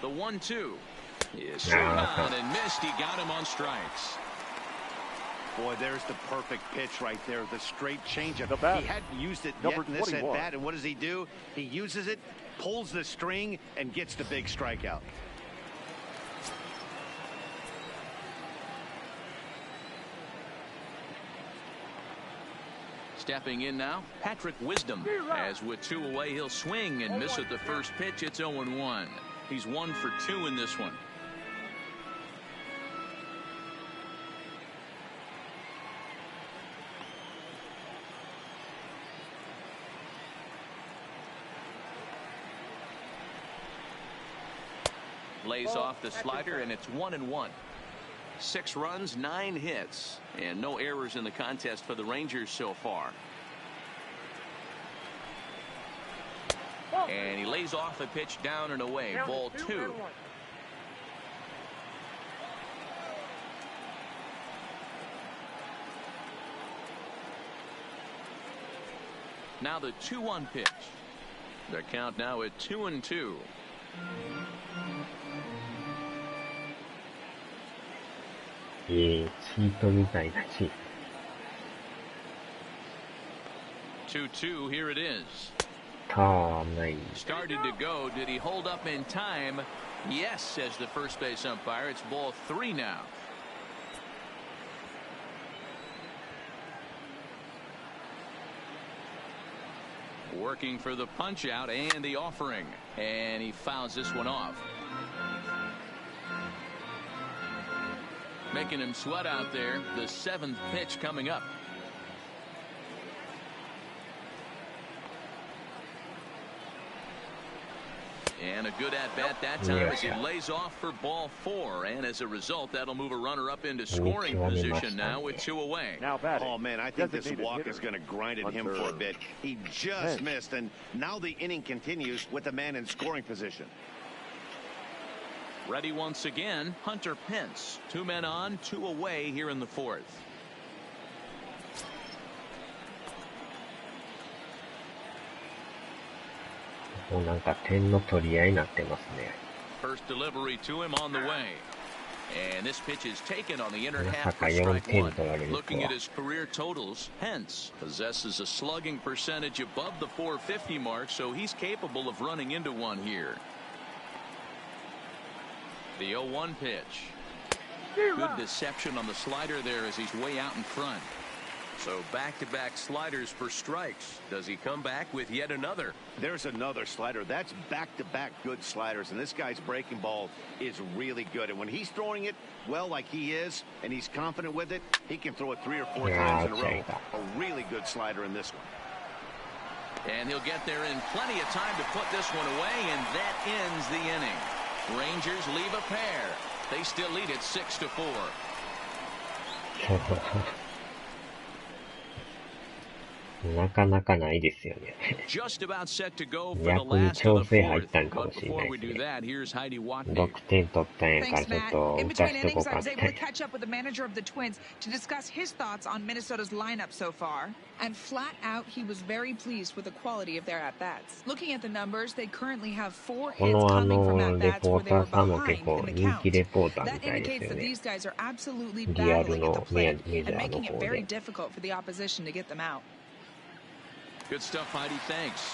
The 1-2 is swung on and missed. He got him on strikes. Boy, there's the perfect pitch right there. The straight changeup. He hadn't used it yet in this at bat, and what does he do? He uses it, pulls the string, and gets the big strikeout. Stepping in now, Patrick Wisdom. As with 2 away, he'll swing and miss at the first pitch. It's 0-1. He's 1 for 2 in this one. Lays off the slider, and it's 1-1. 6 runs, 9 hits, and no errors in the contest for the Rangers so far. And he lays off a pitch down and away. Ball 2. Now the 2-1 pitch. The count now at 2-2. チートみたいだし。2-2, here it is. Started to go. Did he hold up in time? Yes, says the first base umpire. It's ball 3 now. Working for the punch out and the offering, and he fouls this one off. Making him sweat out there. The 7th pitch coming up. And a good at-bat that time as he lays off for ball 4. And as a result, that'll move a runner up into scoring position now with 2 away. Now oh, man, I think this walk is going to grind at him for a bit. He just missed, and now the inning continues with the man in scoring position. Ready once again, Hunter Pence. 2 men on, 2 away here in the 4th. First delivery to him on the way. And this pitch is taken on the inner half for strike 1. Looking at his career totals, Pence possesses a slugging percentage above the .450 mark, so he's capable of running into one here. The 0-1 pitch. Good deception on the slider there as he's way out in front. So back-to-back sliders for strikes. Does he come back with yet another? There's another slider. That's back-to-back good sliders, and this guy's breaking ball is really good. And when he's throwing it well like he is, and he's confident with it, he can throw it 3 or 4 times in a row. A really good slider in this one. And he'll get there in plenty of time to put this one away, and that ends the inning. Rangers leave a pair. They still lead it 6-4. Just about set to go for the last of the 4th. But before we do that, here's Heidi Watney. Thanks, Matt. In between innings, I was able to catch up with the manager of the Twins to discuss his thoughts on Minnesota's lineup so far. And flat out, he was very pleased with the quality of their at-bats. Looking at the numbers, they currently have 4 hits coming from at-bats where they were behind in the count. That indicates that these guys are absolutely battling at the plate and making it very difficult for the opposition to get them out. Good stuff, Heidi. Thanks.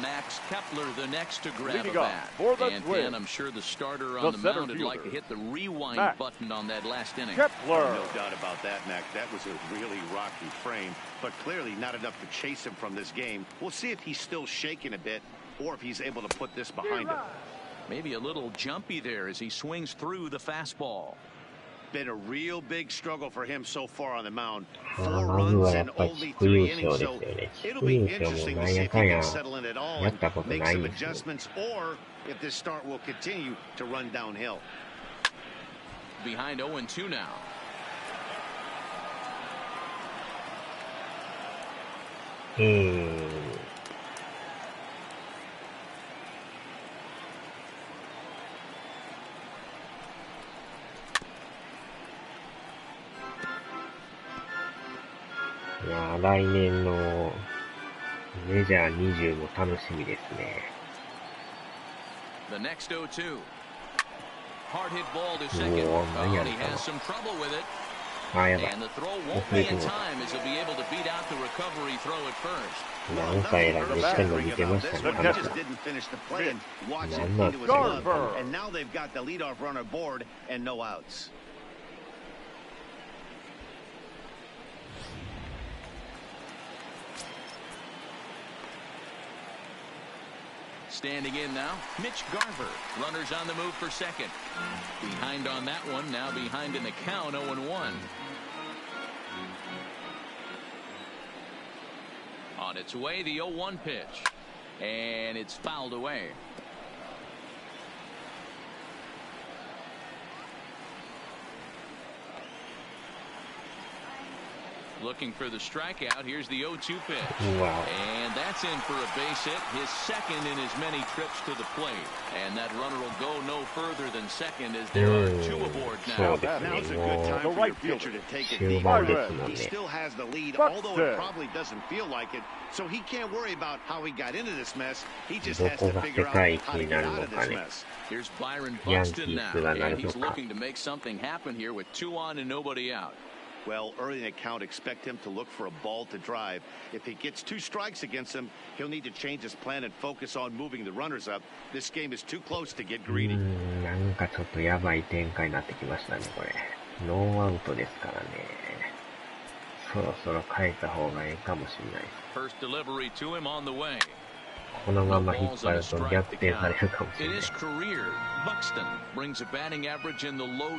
Max Kepler, the next to grab a bat. And I'm sure the starter on the mound would like to hit the rewind button on that last inning. Kepler. No doubt about that, Mac. That was a really rocky frame, but clearly not enough to chase him from this game. We'll see if he's still shaking a bit or if he's able to put this behind him. Maybe a little jumpy there as he swings through the fastball. Been a real big struggle for him so far on the mound. 4 runs in only 3 innings, so it'll be interesting to see if he can settle in at all and make some adjustments, or if this start will continue to run downhill. Behind 0-2 now. Yeah, 来年のメジャー20も楽しみですね。The next 0-2. Hard hit ball to second. Oh, he has some trouble with it. And the throw won't be in time as he'll be able to beat out the recovery throw at first. 何回選んでしてんの見てましたね、神様。 And now they've got the leadoff runner aboard and no outs. Standing in now, Mitch Garver. Runners on the move for second. Behind on that one, now behind in the count, 0-1. On its way, the 0-1 pitch. And it's fouled away. Looking for the strikeout. Here's the 0-2 pitch. Wow. And that's in for a base hit, his second in as many trips to the plate. And that runner will go no further than second as there are 2 aboard now. Now's a good time for your pitcher to take it deep. He still has the lead, although it probably doesn't feel like it. So he can't worry about how he got into this mess. He just has to figure out how to get out of this mess. Here's Byron Buxton now, and he's looking to make something happen here with 2 on and nobody out. Well, early in the count, expect him to look for a ball to drive. If he gets 2 strikes against him, he'll need to change his plan and focus on moving the runners up. This game is too close to get greedy. なんかちょっとやばい展開になってきましたね、これ。ノーアウトですからね。そろそろ変えた方がいいかもしれない。First delivery to him on the way. このまま引っ張ると逆転されるかもしれない。In his career, Buxton brings a batting average in the low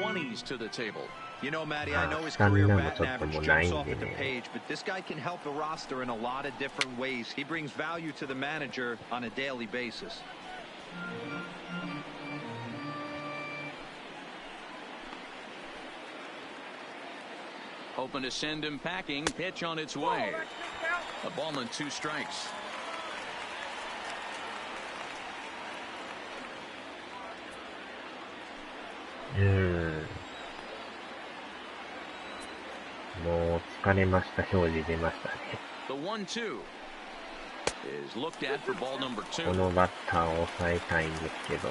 220s to the table. You know, Matty, I know his career batting average jumps off at the page, but this guy can help the roster in a lot of different ways. He brings value to the manager on a daily basis. Hoping to send him packing. Pitch on its way. A ball and 2 strikes. Hmm. もう疲れました表示出ましたね。The 1-2 is looked at for ball number 2. このバッターを抑えたいんですけど。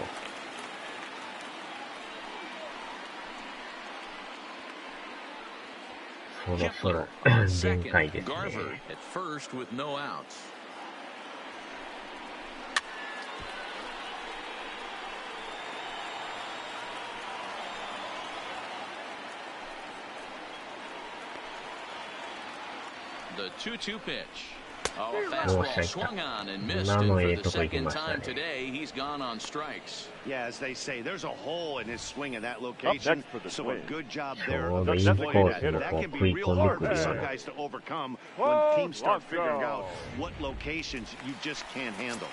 そろそろ限界ですね。Garver at first with no outs. The 2-2 pitch. Oh, a fastball swung on and missed, and for the second time today, he's gone on strikes. Yeah, as they say, there's a hole in his swing in that location, so a good job there. That can be real hard for some guys to overcome when teams start figuring out what locations you just can't handle.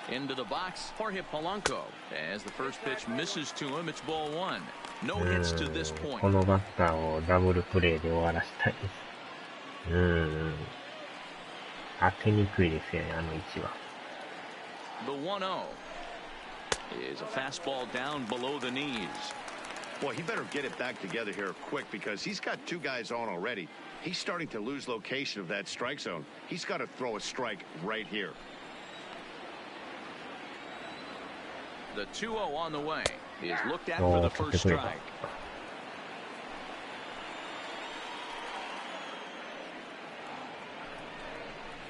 Into the box, Jorge Polanco. As the first pitch misses to him, it's ball 1. No hits to this point. このバッターをダブルプレーで終わらしたいです。当てにくいですよね、あの位置は。The 1-0 is a fastball down below the knees. Boy, he better get it back together here quick because he's got 2 guys on already. He's starting to lose location of that strike zone. He's got to throw a strike right here. The 2-0 on the way. He is looked at for the first strike.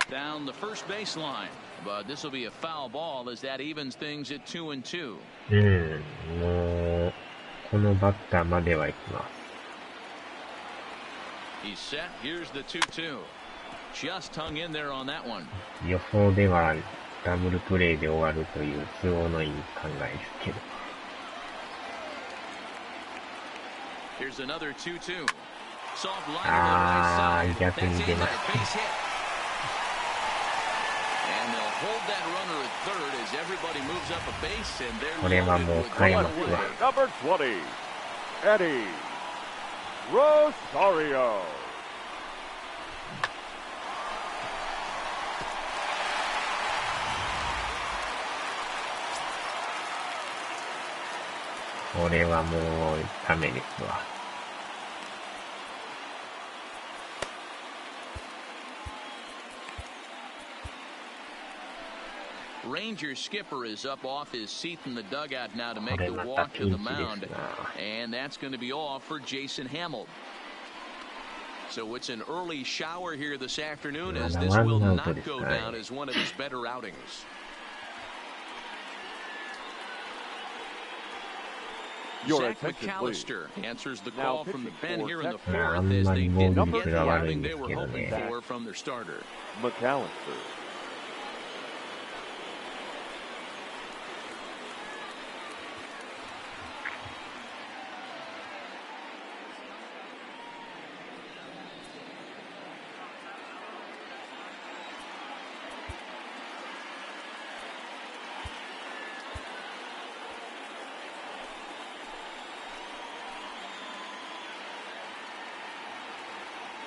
Down the first baseline, but this will be a foul ball as that evens things at 2-2. もうこのバッターまでは行きます。He's set. Here's the 2-2. Just hung in there on that one. 予想ではダブルプレーで終わるという都合のいい考えですけど。Here's another 2-2. Soft line to the right side. 逆に出ました。And they'll hold that runner at third as everybody moves up a base and they're これはもう変えますわ。Number 20, Eddie Rosario. これはもうダメですわ。Ranger skipper is up off his seat in the dugout now to make the walk to the mound. And that's going to be all for Jason Hamill. So it's an early shower here this afternoon as this will not go down as one of his better outings. Zach McAllister answers the call from the pen here in the 4th as they didn't get the outing they were hoping for from their starter. McAllister.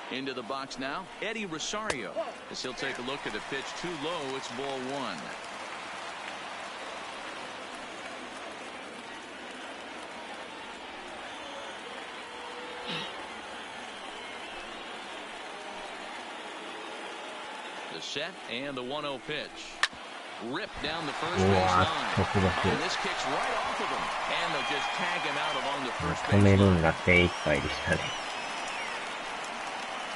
Into the box now, Eddie Rosario. As he'll take a look at a pitch too low, it's ball 1. The set and the 1-0 pitch. ripped down the first base line. And this kicks right off of him. And they'll just tag him out along the first base line.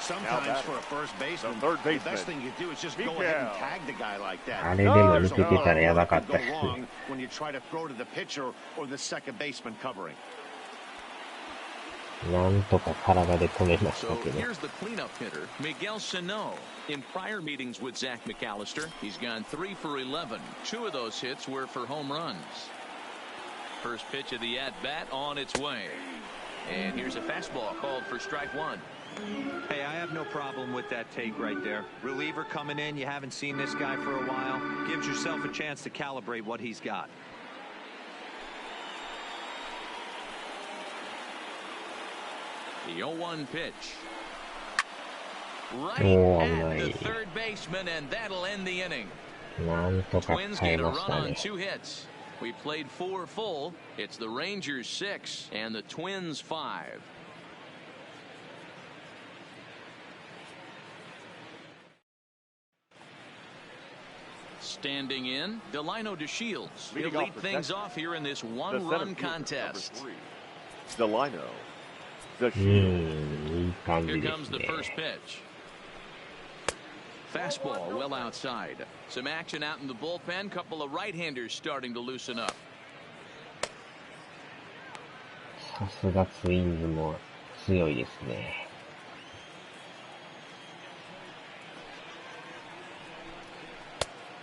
Sometimes for a first baseman, the best thing you do is just go ahead and tag the guy like that. あれでも抜けてたらやばかったですね。When you try to throw to the pitcher or the second baseman covering. なんとか体で止めました So けど。 here's the cleanup hitter, Miguel Sano. In prior meetings with Zach McAllister, he's gone 3 for 11. 2 of those hits were for home runs. First pitch of the at-bat on its way. And here's a fastball called for strike 1. Hey, I have no problem with that take right there. Reliever coming in, you haven't seen this guy for a while. Gives yourself a chance to calibrate what he's got. The 0-1 pitch. Right at the third baseman, and that'll end the inning. なんとか Twins 耐え get a まし run た on ね。 2 hits. We played 4 full. It's the Rangers 6 and the Twins 5. Standing in, Delino DeShields. He'll lead things off here in this one-run contest. Delino. Here comes the first pitch. Fastball well outside. Some action out in the bullpen. Couple of right-handers starting to loosen up. さすがツインズも強いですね。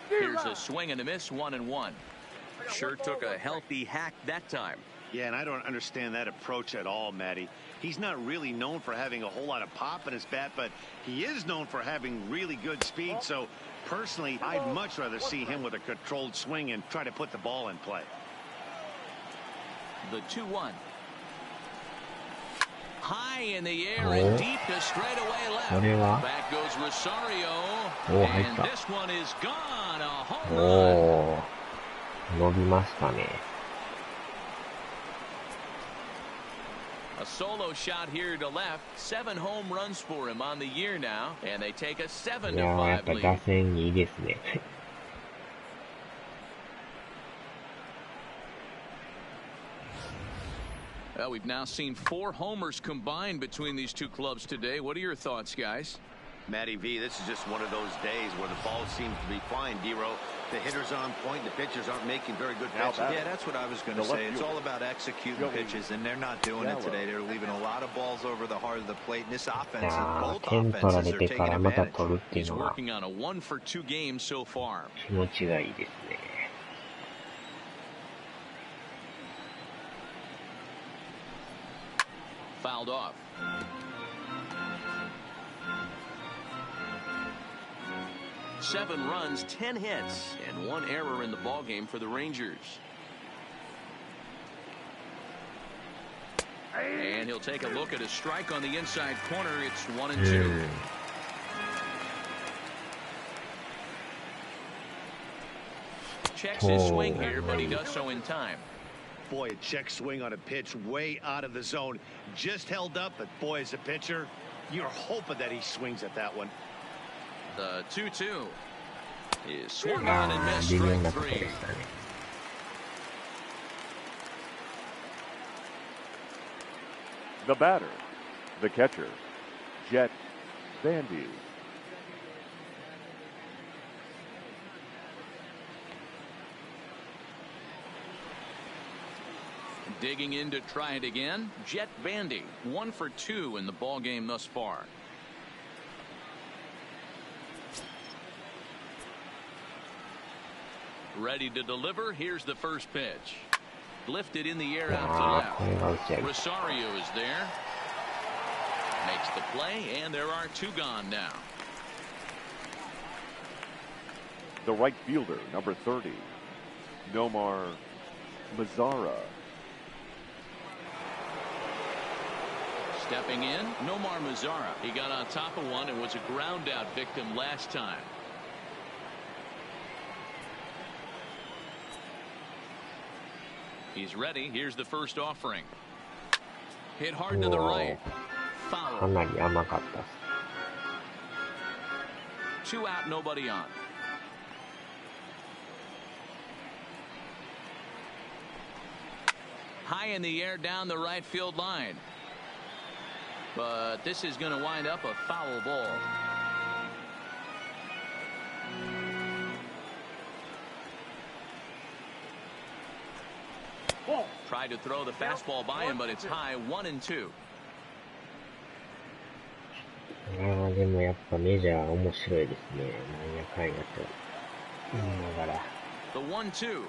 Here's a swing and a miss, 1-1. Sure took a healthy hack that time. Yeah, and I don't understand that approach at all, Matty. He's not really known for having a whole lot of pop in his bat, but he is known for having really good speed. So, personally, I'd much rather see him with a controlled swing and try to put the ball in play. The 2-1. High in the air and deep to straightaway left. Back goes Rosario. And this one is gone. A home run. 伸びましたね。A solo shot here to left. 7 home runs for him on the year now, and they take a 7-5 lead. いやー、やっぱ打線いいですね。Well, we've now seen 4 homers combined between these two clubs today. What are your thoughts, guys? Matty V, this is just one of those days where the ball seems to be flying, D-Row. The hitters on point, the pitchers aren't making very good pitches. Yeah, that's what I was going to say. It's all about executing pitches, and they're not doing it today. They're leaving a lot of balls over the heart of the plate. And this offense, both offenses are taking advantage. He's working on a 1-for-2 game so far. 気持ちがいいですね。Fouled off. Seven runs, 10 hits, and 1 error in the ballgame for the Rangers. And he'll take a look at a strike on the inside corner. It's 1-2. Checks his swing here, but he does so in time. Boy, a check swing on a pitch way out of the zone. Just held up, but boy, as a pitcher, you're hoping that he swings at that one. The 2-2 is swung on and missed, strike 3. The batter, the catcher, Jet Bandy. Digging in to try it again, Jet Bandy, 1 for 2 in the ball game thus far. Ready to deliver. Here's the first pitch. Lifted in the air out to left. Rosario is there. Makes the play, and there are 2 gone now. The right fielder, number 30, Nomar Mazara. Stepping in, Nomar Mazara. He got on top of one and was a ground out victim last time. He's ready. Here's the first offering. Hit hard to the right. Foul. かなり甘かったっす。 2 out, nobody on. high in the air down the right field line. But this is going to wind up a foul ball. Tried to throw the fastball by him, but it's high, 1-2. でもやっぱメジャー面白いですね。なんやかんやと言いながら。The 1-2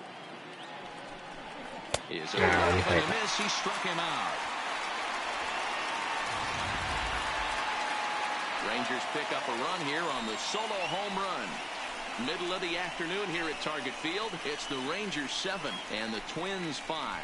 is a miss. He struck him out. Rangers pick up a run here on the solo home run. Middle of the afternoon here at Target Field. It's the Rangers 7 and the Twins 5.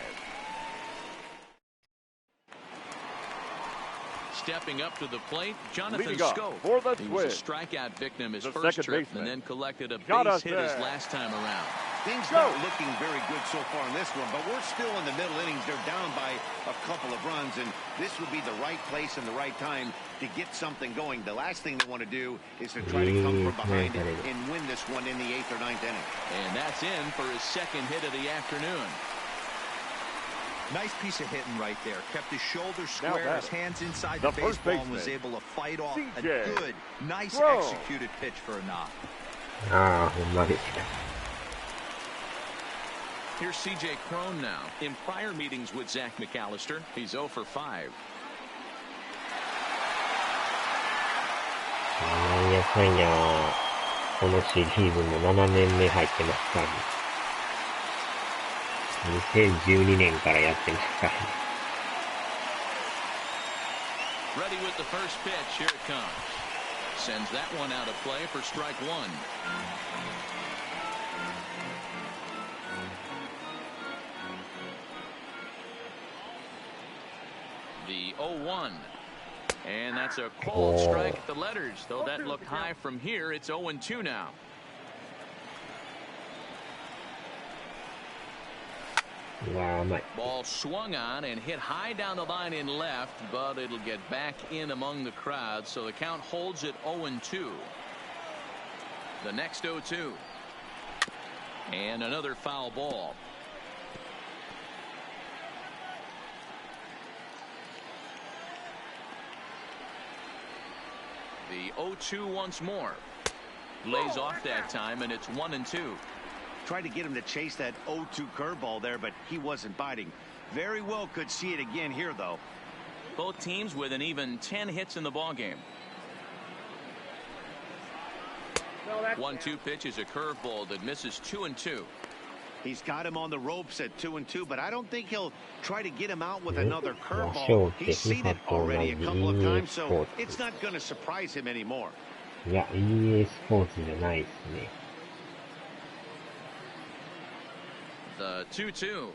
Stepping up to the plate, Jonathan Scope. He was a strikeout victim his first trip and then collected a base hit his last time around. Things not looking very good so far in this one, but we're still in the middle innings. They're down by a couple of runs, and this would be the right place and the right time to get something going. The last thing they want to do is to try to come from behind and win this one in the 8th or 9th inning. And that's in for his second hit of the afternoon. Nice piece of hitting right there. Kept his shoulders square, his hands inside the baseball, and was able to fight off a good, nice executed pitch for a knock. Here's C.J. Cron now. In prior meetings with Zach McAllister, he's 0 for 5. なんやかんや、このシリーズも7年目入ってますからね。2012年からやってますからね。Ready with the first pitch. Here it comes. Sends that one out of play for strike one. The 0-1. And that's a cold strike at the letters. Though that looked high from here, it's 0-2 now. Ball swung on and hit high down the line in left, but it'll get back in among the crowd, so the count holds at 0-2. The next 0-2. And another foul ball. The 0-2 once more. Lays off that time, and it's 1-2. Tried to get him to chase that 0-2 curveball there, but he wasn't biting. Very well could see it again here, though. Both teams with an even 10 hits in the ballgame. 1-2 pitch is a curveball that misses 2-2. He's got him on the ropes at 2-2, but I don't think he'll try to get him out with another curveball. He's seen it already a couple of times, so it's not going to surprise him anymore. いや、EA スポーツじゃないですね。The 2-2.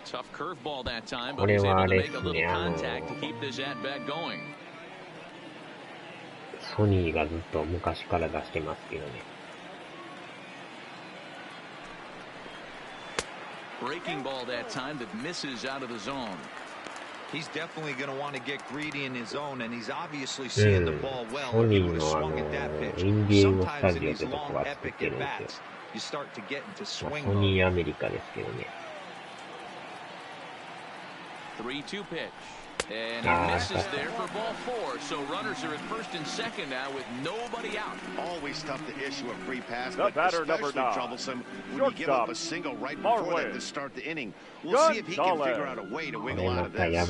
Tough curveball that time, but he's able to make a little contact to keep this at-bat going. ソニーがずっと昔から出してますけどね。Breaking ball that time that misses out of the zone. He's definitely going to want to get greedy in his zone, and he's obviously seeing the ball well. He would have swung at that pitch. Sometimes in these long, epic at-bats, you start to get into swing mode. ソニーアメリカですけどね。3-2 pitch. And he misses there for ball 4. So runners are at first and second now with nobody out. Always tough to issue a free pass, but especially troublesome when you give up a single right before that to start the inning. We'll see if he can figure out a way to wiggle out of this.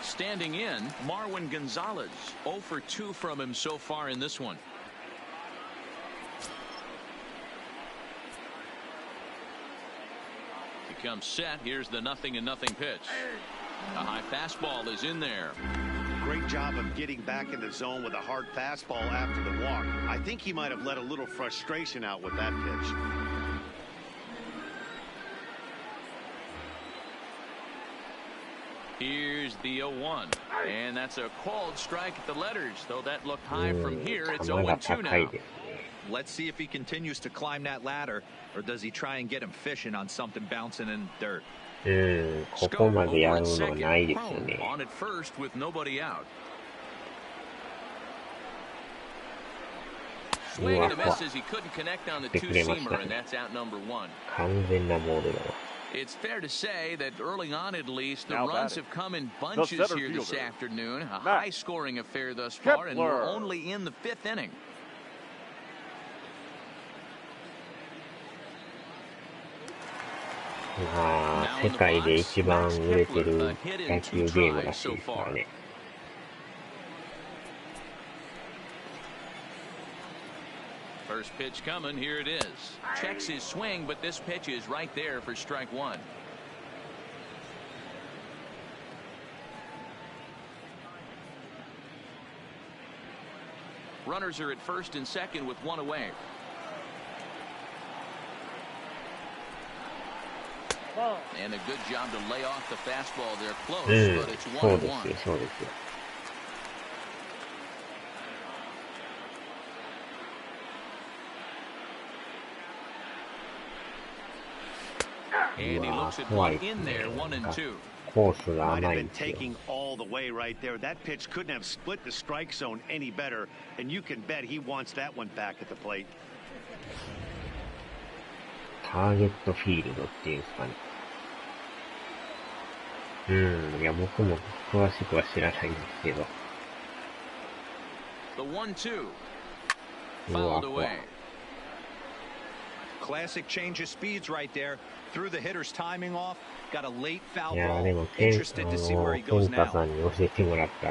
Standing in, Marwin Gonzalez. 0 for 2 from him so far in this one. Comes set. Here's the 0-0 pitch. A high fastball is in there. Great job of getting back in the zone with a hard fastball after the walk. I think he might have let a little frustration out with that pitch. Here's the 0-1. And that's a called strike at the letters. Though that looked high from here, it's 0-2 now. Let's see if he continues to climb that ladder, or does he try and get him fishing on something bouncing in the dirt? ここまでやるのはないですよね。On at first with nobody out. Swing and a miss as he couldn't connect on the two-seamer, and that's out number one. 完全なボールだわ。It's fair to say that early on, at least, the runs have come in bunches here this afternoon. A high-scoring affair thus far, and we're only in the fifth inning. まあ、世界で一番売れてる野球ゲームらしいですからね。First pitch coming, here it is. Checks his swing, but this pitch is right there for strike one. Runners are at first and second with one away. And a good job to lay off the fastball there close, but it's 1-1. そうですよ。And he looks at one in there, 1-2. コースが Might 甘 have いん been ですよ。 taking all the way right there. That pitch couldn't have split the strike zone any better, and you can bet he wants that one back at the plate. ターゲットフィールドっていうんですかね。いや、僕も詳しくは知らないんですけど。The 1-2. うわ、 Fouled 怖い。 away. Classic change of speeds right there. Threw the hitter's timing off. Got a late foul いや、 ball. でも、ケン Interested to see where he タ goes さ now. んに教えてもらった、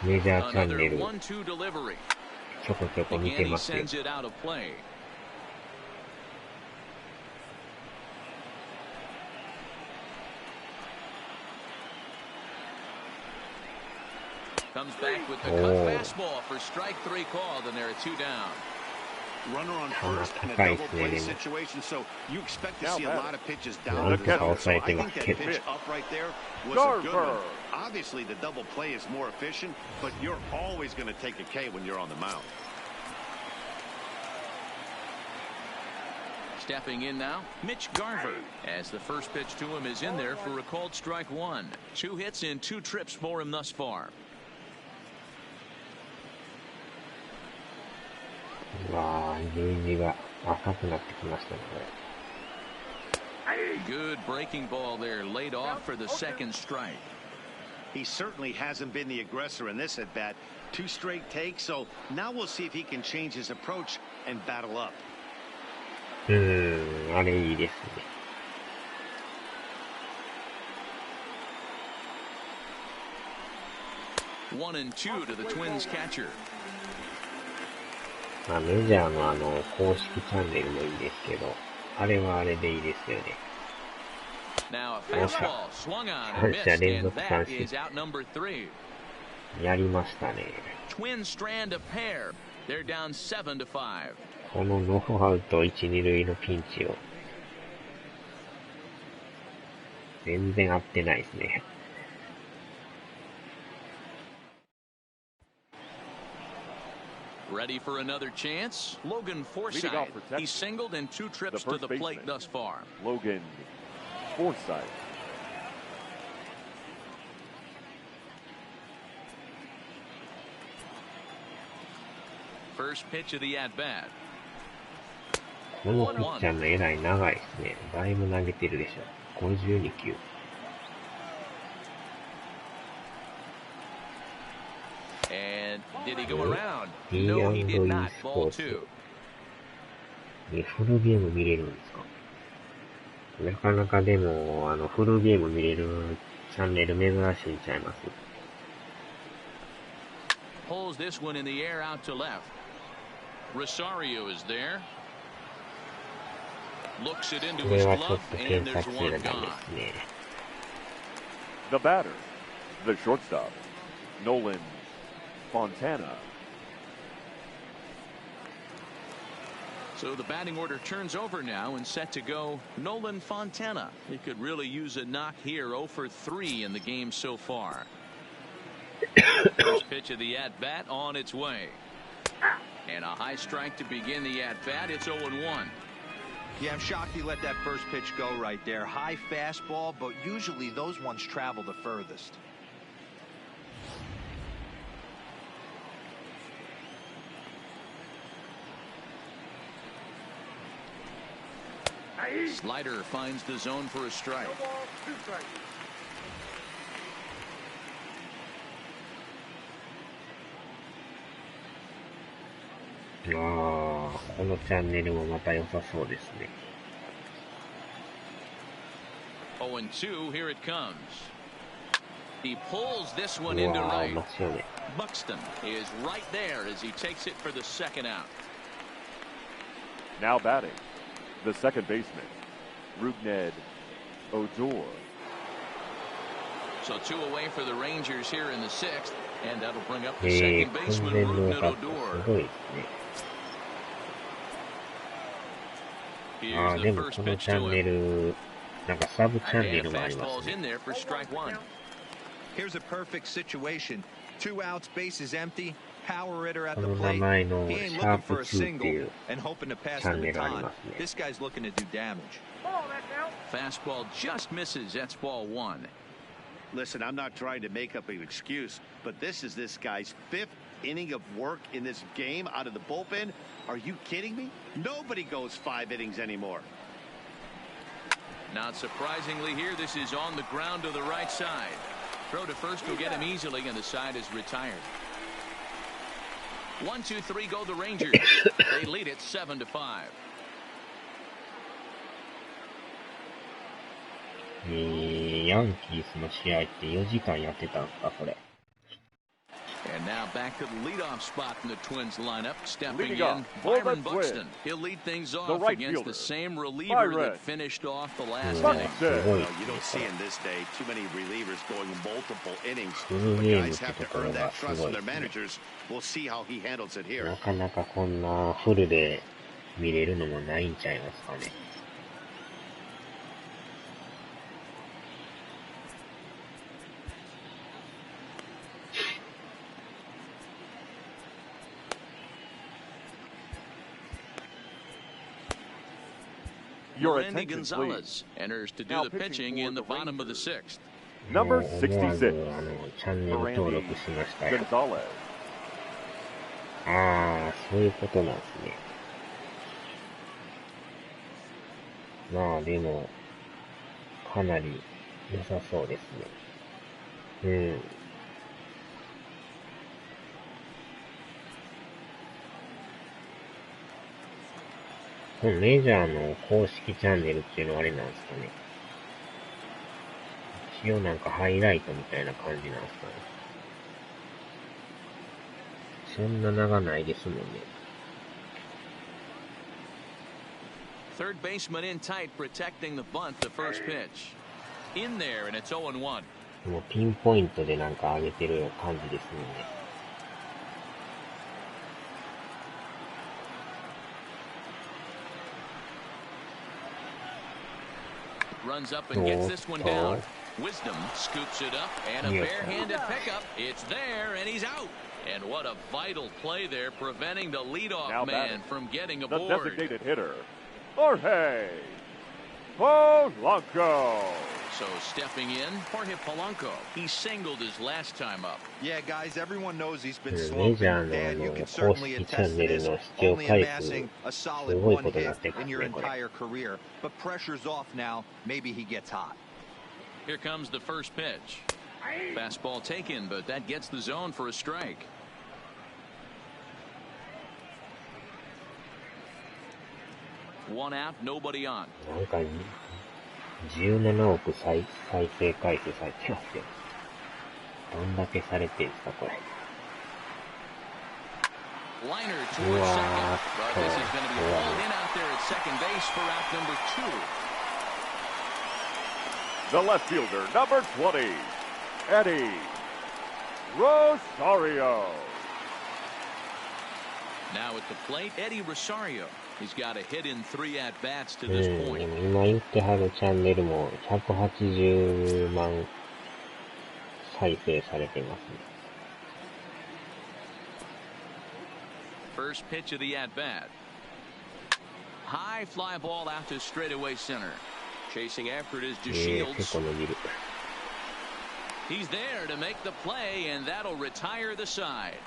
メジャーチャン Another ネル、 1-2 delivery. ちょこちょこ見 Again, て he ますよ。 sends it out of play. Comes back with the cut fastball for strike three called, and there are two down. Runner on first in a double play situation, so you expect to see a lot of pitches down the field. So I think that pitch up right there was a good one. Obviously, the double play is more efficient, but you're always going to take a K when you're on the mound. Stepping in now, Mitch Garver, as the first pitch to him is in there for a called strike one. 2 hits in 2 trips for him thus far. うわぁ、ゲージが浅くなってきましたね、これ。 Good breaking ball there, laid off for the second strike. He certainly hasn't been the aggressor in this at bat. 2 straight takes, so now we'll see if he can change his approach and battle up. あれいいですね。1-2 to the Twins catcher. まあ、メジャーの公式チャンネルもいいですけど、あれはあれでいいですよね。Now a fastball swung on and missed, and that is out number 3. やりましたね。Twins strand a pair. They're down 7-5. このノーアウト1、2塁のピンチを全然合ってないですね。Ready for another chance? Logan Forsythe. He singled in 2 trips to the plate thus far. Logan Forsythe. First pitch of the at-bat. このピッチャーのえらい長いですね。だいぶ投げてるでしょ。52球。And did he go around? No, he did not. Ball 2. フルゲーム見れるんですか？なかなかでも、フルゲーム見れるチャンネル珍しいんちゃいます？ Pulls this one in the air out to left. Rosario is there. Looks it into これ his はちょっ glove, と and 検 there's 索す one るため gone. ですね。The batter, the shortstop, Nolan Fontana. So the batting order turns over now and set to go Nolan Fontana. He could really use a knock here. 0 for 3 in the game so far. First pitch of the at-bat on its way. And a high strike to begin the at-bat. It's 0-1. Yeah, I'm shocked he let that first pitch go right there. High fastball, but usually those ones travel the furthest. Slider finds the zone for a strike. Ah, このチャンネルもまた良さそうですね。0-2, here it comes. He pulls this one into right. Buxton is right there as he takes it for the second out. Now batting, the second baseman, Rugned Odor. So 2 away for the Rangers here in the 6th, and that'll bring up the second baseman, Rugned Odor. ああ、でもこのチャンネル、なんかサブチャンネルもありますね。Here's a perfect situation. 2 outs, bases empty. Power hitter at the この名 plate. 前の He シ ain't ャー looking プ for a 2ってい single う and hoping to pass チャ the ンネルあり baton. ますね。This guy's looking to do damage. Fastball just misses. That's ball 1. Listen, I'm not trying to make up an excuse, but this is this guy's 5th inning of work in this game out of the bullpen. Are you kidding me? Nobody goes 5 innings anymore. Not surprisingly here, this is on the ground to the right side. Throw to first will get him easily, and the side is retired. 1-2-3 go the Rangers. They lead it 7-5. ヤンキースの試合って4時間やってたんですか、これ。And now back to the leadoff spot in the Twins lineup. Stepping Leading in, off, Byron Buxton. Buxton. He'll lead things off right against fielder, the same reliever Byron. that finished off the last Buxton. inning. Well, you don't see in this day too many relievers going multiple innings. But guys have to earn that trust from their managers. We'll see how he handles it here. なかなかこんなフルで見れるのもないんちゃいますかね。Your Randy attention, Gonzalez please. enters to do Now the pitching pitching in the for the bottom of the Rangers. 6th. Number もう思わ 66, ずチャンネル登録しましたよ。 Gonzalez. ああ、そういうことなんですね。まあでも、かなり良さそうですね。うん。このメジャーの公式チャンネルっていうのはあれなんですかね。一応なんかハイライトみたいな感じなんですかね。そんな長ないですもんね。Third baseman in tight, protecting the bunt, the first pitch. In there, and it's 0-1. もうピンポイントでなんか上げてる感じですもんね。Runs up and gets this one down. Wisdom scoops it up, and a barehanded pickup. It's there, and he's out. And what a vital play there, preventing the leadoff Now man from getting the aboard. designated hitter, Jorge Polanco. So stepping in, Jorge Polanco. He singled his last time up. Yeah, guys, everyone knows he's been メ slow. ジャ Dan, ー you の can 公 certainly 式チャ attest ン to ネル this. の視聴 Only 回数、 amassing a す solid ごい one ことにな hit ってま in す your ね、これ。 entire career. But pressure's off now. Maybe he gets hot. Here comes the first pitch. Fastball taken, but that gets the zone for a strike. One out, nobody on. なんか、17億再生回数されてますよ。どんだけされてるんですか、これ。Liner towards second, but this is going to be hauled in out there at second base for out number 2. The left fielder, number 20, Eddie Rosario. Now at the plate, Eddie Rosario. He's got a hit in 3 at-bats to this で point. も今言ってはるチャンネルも180万再生されてますね。First pitch of the at-bat. High fly ball out to straightaway center. Chasing after it is 結 DeShields. 構伸びる。He's there to make the play, and that'll retire the side.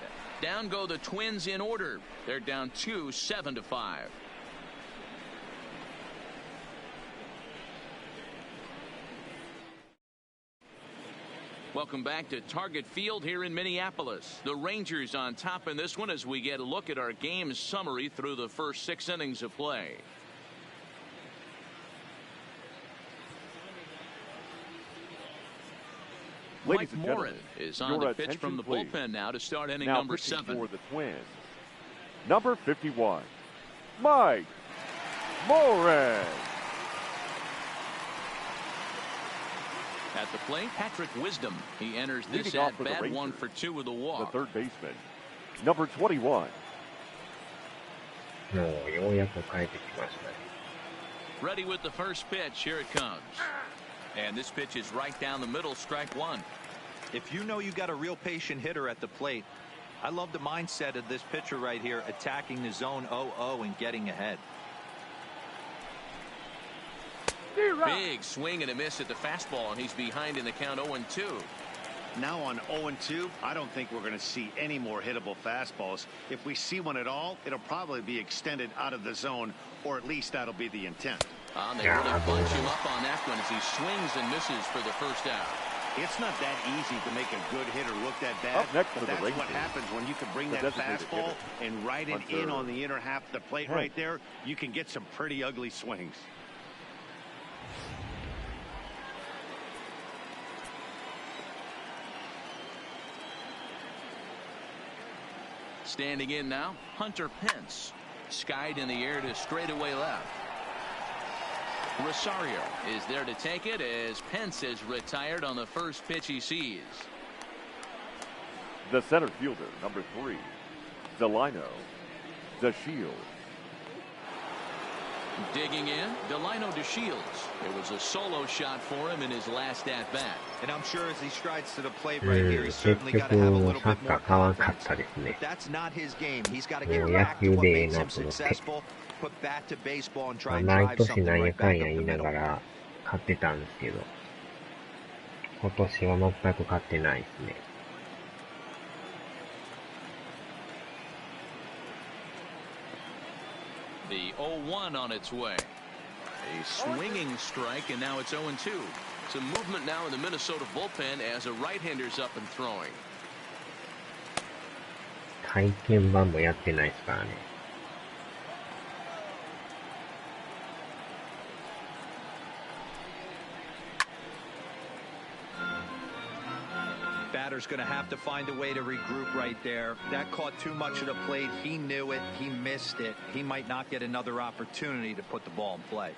Down go the Twins in order. They're down 2, 7-5. Welcome back to Target Field here in Minneapolis. The Rangers on top in this one as we get a look at our game summary through the first 6 innings of play. Mike Morin is on the pitch from the bullpen now to start inning number 7. For the Twins, number 51, Mike Morin. At the plate, Patrick Wisdom. He enters this at bat 1 for 2 with a walk. The third baseman, number 21. Ready with the first pitch. Here it comes. And this pitch is right down the middle, strike 1. If you know you got a real patient hitter at the plate, I love the mindset of this pitcher right here, attacking the zone 0-0 and getting ahead. Big swing and a miss at the fastball, and he's behind in the count 0-2. Now on 0-2, I don't think we're going to see any more hittable fastballs. If we see one at all, it'll probably be extended out of the zone, or at least that'll be the intent. They really bunch him up on that one as he swings and misses for the first out. It's not that easy to make a good hitter look that bad, but that's what happens when you can bring that fastball and ride it in on the inner half of the plate right there. You can get some pretty ugly swings. Standing in now, Hunter Pence. Skied in the air to straightaway left. Rosario is there to take it as Pence is retired on the first pitch he sees. The center fielder, number 3, Delino DeShields. Digging in, Delino DeShields. It was a solo shot for him in his last at-bat. And I'm sure as he strides to the plate right here, he's certainly got to have a little bit more confidence. But that's not his game. He's got to get back to what makes him successful, put bat to baseball, and try and drive something right back up the middle. 勝ってたんですけど、今年は全く勝ってないですね。The 0-1 on its way. A swinging strike, and now it's 0-2. Some movement now in the Minnesota bullpen as a right-hander's up and throwing. 体験版もやってないですからね。Batter's going to have to find a way to regroup right there. That caught too much of the plate. He knew it. He missed it. He might not get another opportunity to put the ball in play.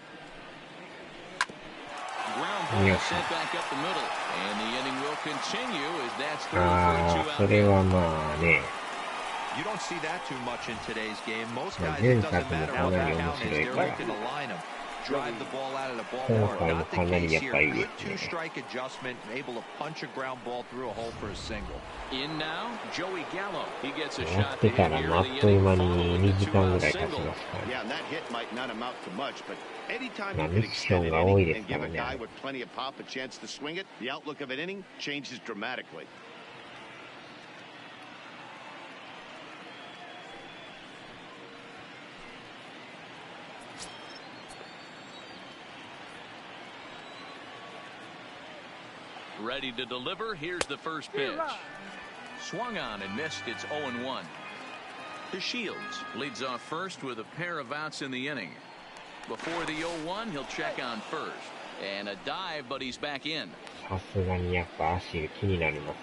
Ground ball sent back up the middle, and the inning will continue as that's through for a 2-out. You don't see that too much in today's game. Most guys, it doesn't matter what the count is. They're looking to line them. Drive the ball out of the ballpark. Not the case here. Good two-strike adjustment, able to punch a ground ball through a hole for a single. In now, Joey Gallo. He gets a shot to hit here in the inning following the 2-out single. Yeah, and that hit might not amount to much, but anytime you can extend an inning and give a guy with plenty of pop a chance to swing it, the outlook of an inning changes dramatically. Ready to deliver. Here's the first pitch. Swung on and missed. It's 0-1. DeShields leads off first with a pair of outs in the inning. Before the 0-1, he'll check on first. And a dive, but he's back in. さすがにやっぱ足気になります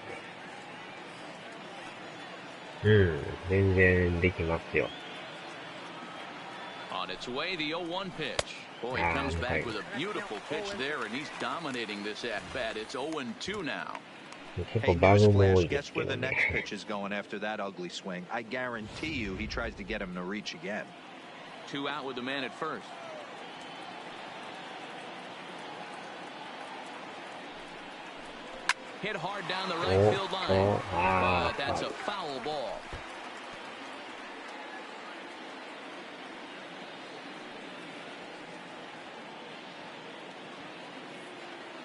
ね。全然できますよ。On its way, the 0-1 pitch. Boy, he comes back with a beautiful pitch there, and he's dominating this at-bat. It's 0-2 now. Hey, newsflash, guess where the next pitch is going after that ugly swing. I guarantee you he tries to get him to reach again. 2 out with the man at first. Hit hard down the right field line, but that's a foul ball.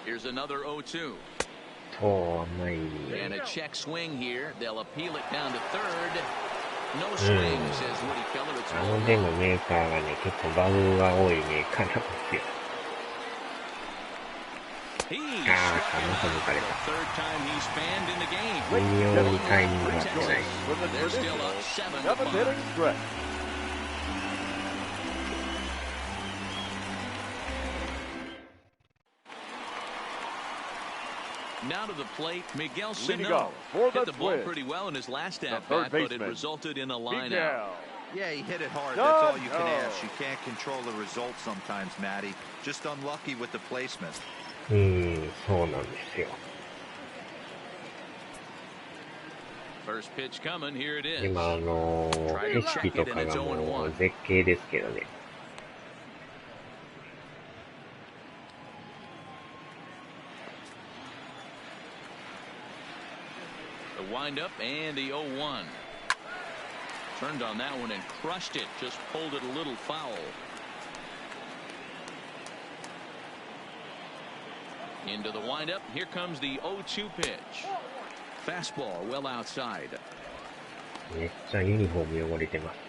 Here's another 0-2. And a check swing here. They'll appeal it down to third. No swing, says Woody Keller. It's でもメーカーがね、結構バグが多いメーカーなんですよ。He struck him out the third time he's fanned in the game. They're still up 7-5. Now to the plate, Miguel Sano hit the ball pretty well in his last at-bat, but it resulted in a line-out. Yeah, he hit it hard. That's all you can ask. You can't control the result sometimes, Matty. Just unlucky with the placement. そうなんですよ。 First pitch coming, here it is. 今景色とかがもう絶景ですけどね。The windup and the 0-1. Turned on that one and crushed it. Just pulled it a little foul. Into the windup. Here comes the 0-2 pitch. Fastball well outside. めっちゃユニフォーム汚れてますね。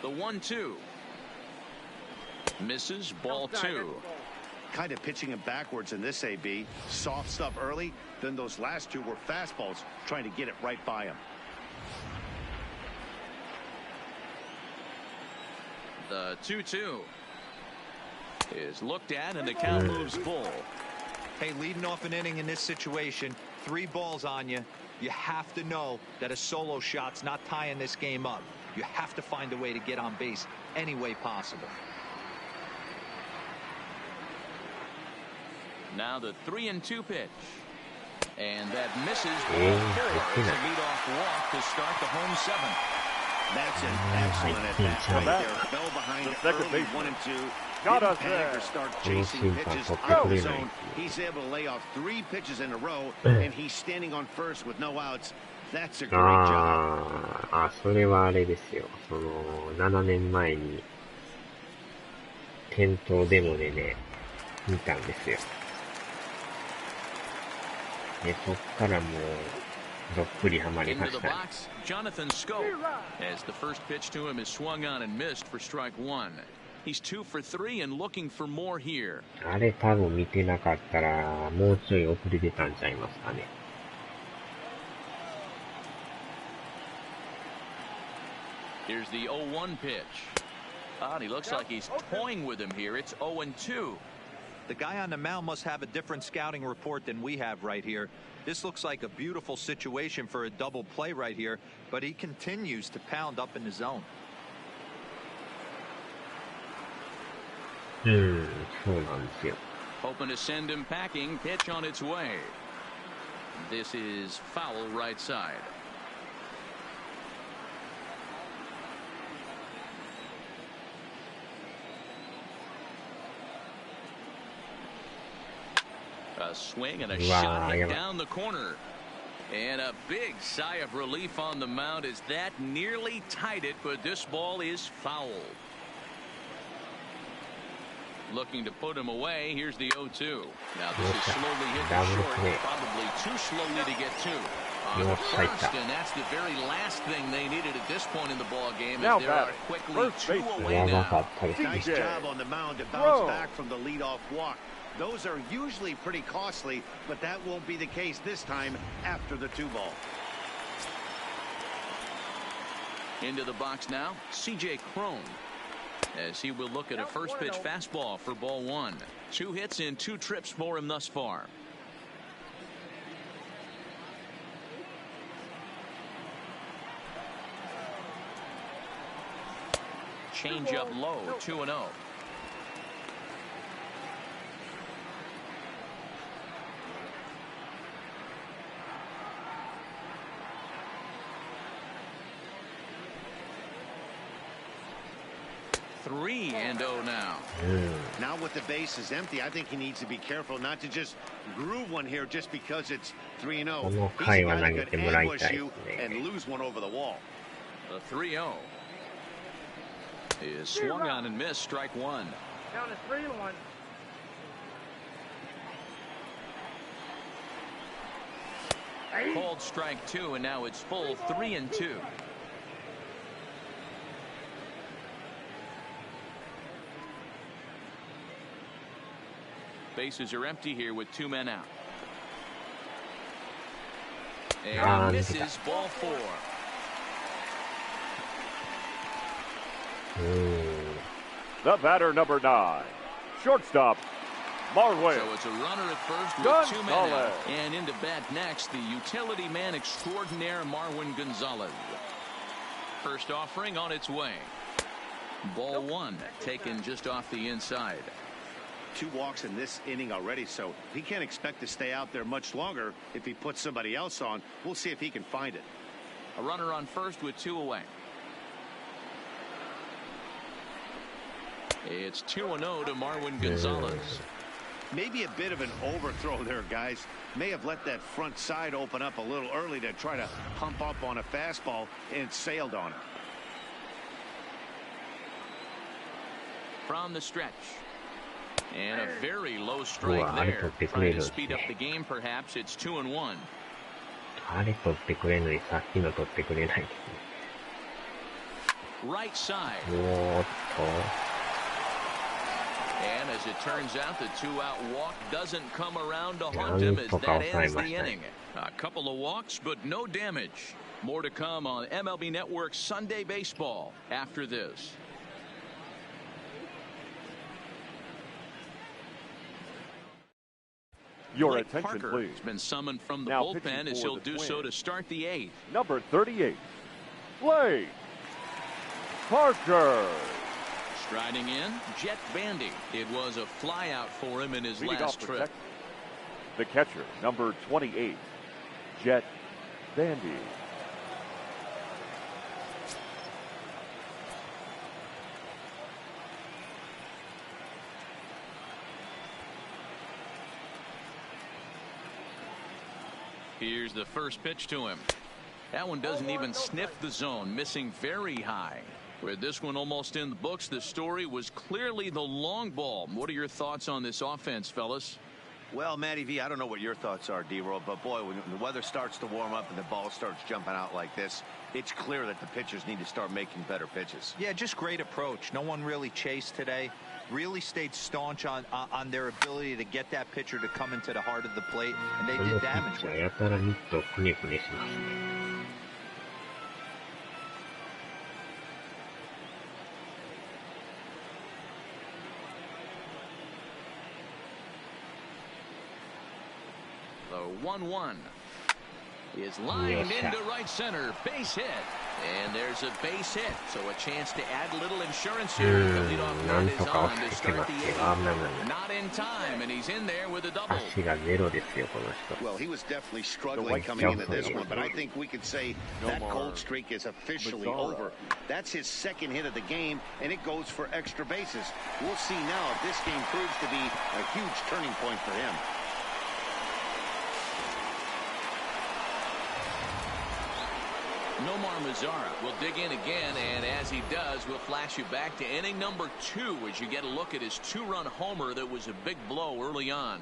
The 1-2. Misses, ball 2. Kind of pitching him backwards in this AB. Soft stuff early, then those last two were fastballs, trying to get it right by him. The 2-2 is looked at, and the count moves full. Hey, leading off an inning in this situation, 3 balls on you. You have to know that a solo shot's not tying this game up. You have to find a way to get on base any way possible. Now the 3-2 pitch. And that misses. Ball 4 is a leadoff walk to start the home 7th. That's an excellent at-bat right there. Fell behind early 1-2. Got us there. Start chasing pitches out of the zone. He's able to lay off 3 pitches in a row, and he's standing on first with no outs. That's a great job. それはあれですよ。7年前に店頭デモでね、見たんですよ。で、そっからもうどっぷりハマりました。Jonathan Scope, as the first pitch to him is swung on and missed for strike 1. He's 2 for 3 and looking for more here. あれ多分見てなかったらもうちょい遅れてたんちゃいますかね。Here's the 0-1 pitch. And he looks like he's toying with him here. It's 0-2. The guy on the mound must have a different scouting report than we have right here. This looks like a beautiful situation for a double play right here, but he continues to pound up in the zone. そうなんですよ。 Hoping to send him packing. Pitch on its way. This is foul right side. A swing and a shot hit down the corner. And a big sigh of relief on the mound as that nearly tied it, but this ball is foul. Looking to put him away. Here's the 0-2. Now this is slowly hit the short. Probably too slowly to get to. On the first, and that's the very last thing they needed at this point in the ball game. As they are quickly 2 away now. Nice job on the mound to bounce back from the leadoff walk. Those are usually pretty costly, but that won't be the case this time after the 2-ball. Into the box now, C.J. Cron, as he will look at a first pitch fastball for ball 1. 2 hits in 2 trips for him thus far. Change up low, 2-0. Three and 0 now. Now with the base is empty, I think he needs to be careful not to just groove one here just because it's 3-0. He's a guy that could ambush you and lose one over the wall. The 3-0 is swung on and missed. Strike 1. Down to 3-1. Called strike 2, and now it's full 3-2. Bases are empty here with 2 men out. And misses ball 4. The batter, number 9, shortstop, Marwin. So it's a runner at first with 2 men out. And into bat next, the utility man extraordinaire, Marwin Gonzalez. First offering on its way. Ball 1 taken just off the inside. 2 walks in this inning already, so he can't expect to stay out there much longer if he puts somebody else on. We'll see if he can find it. A runner on first with 2 away. It's 2-0 to Marwin Gonzalez. Maybe a bit of an overthrow there, guys. May have let that front side open up a little early to try to pump up on a fastball and sailed on it. From the stretch. And a very low strike there. Trying to speed up the game, perhaps. It's 2-1. あれ取ってくれんのにさっきの取ってくれない。 Right side. おーっと。 And as it turns out, the 2-out walk doesn't come around to haunt him as that ends the inning. A couple of walks, but no damage. More to come on MLB Network's Sunday Baseball after this. Your Blake attention, Parker please. has been summoned from the Now bullpen as he'll do so to start the 8th. Number 38, Blake Parker. Striding in, Jet Bandy. It was a flyout for him in his last trip. The catcher, number 28, Jet Bandy. Here's the first pitch to him. That one doesn't even sniff the zone, missing very high. With this one almost in the books, the story was clearly the long ball. What are your thoughts on this offense, fellas? Well, Matty V, I don't know what your thoughts are, D-Roll, but boy, when the weather starts to warm up and the ball starts jumping out like this, it's clear that the pitchers need to start making better pitches. Yeah, just great approach. No one really chased today. Really stayed staunch on their ability to get that pitcher to come into the heart of the plate, and they did damage with it. The 1-1 is lined into right center. Base hit. And there's a base hit. So a chance to add a little insurance here. The leadoff man is on to start the 8th. Not in time, and he's in there with a double. Well, he was definitely struggling coming into this one, but I think we could say that cold streak is officially over. That's his 2nd hit of the game, and it goes for extra bases. We'll see now if this game proves to be a huge turning point for him. Nomar Mazara will dig in again, and as he does, we'll flash you back to inning number 2 as you get a look at his 2-run homer that was a big blow early on.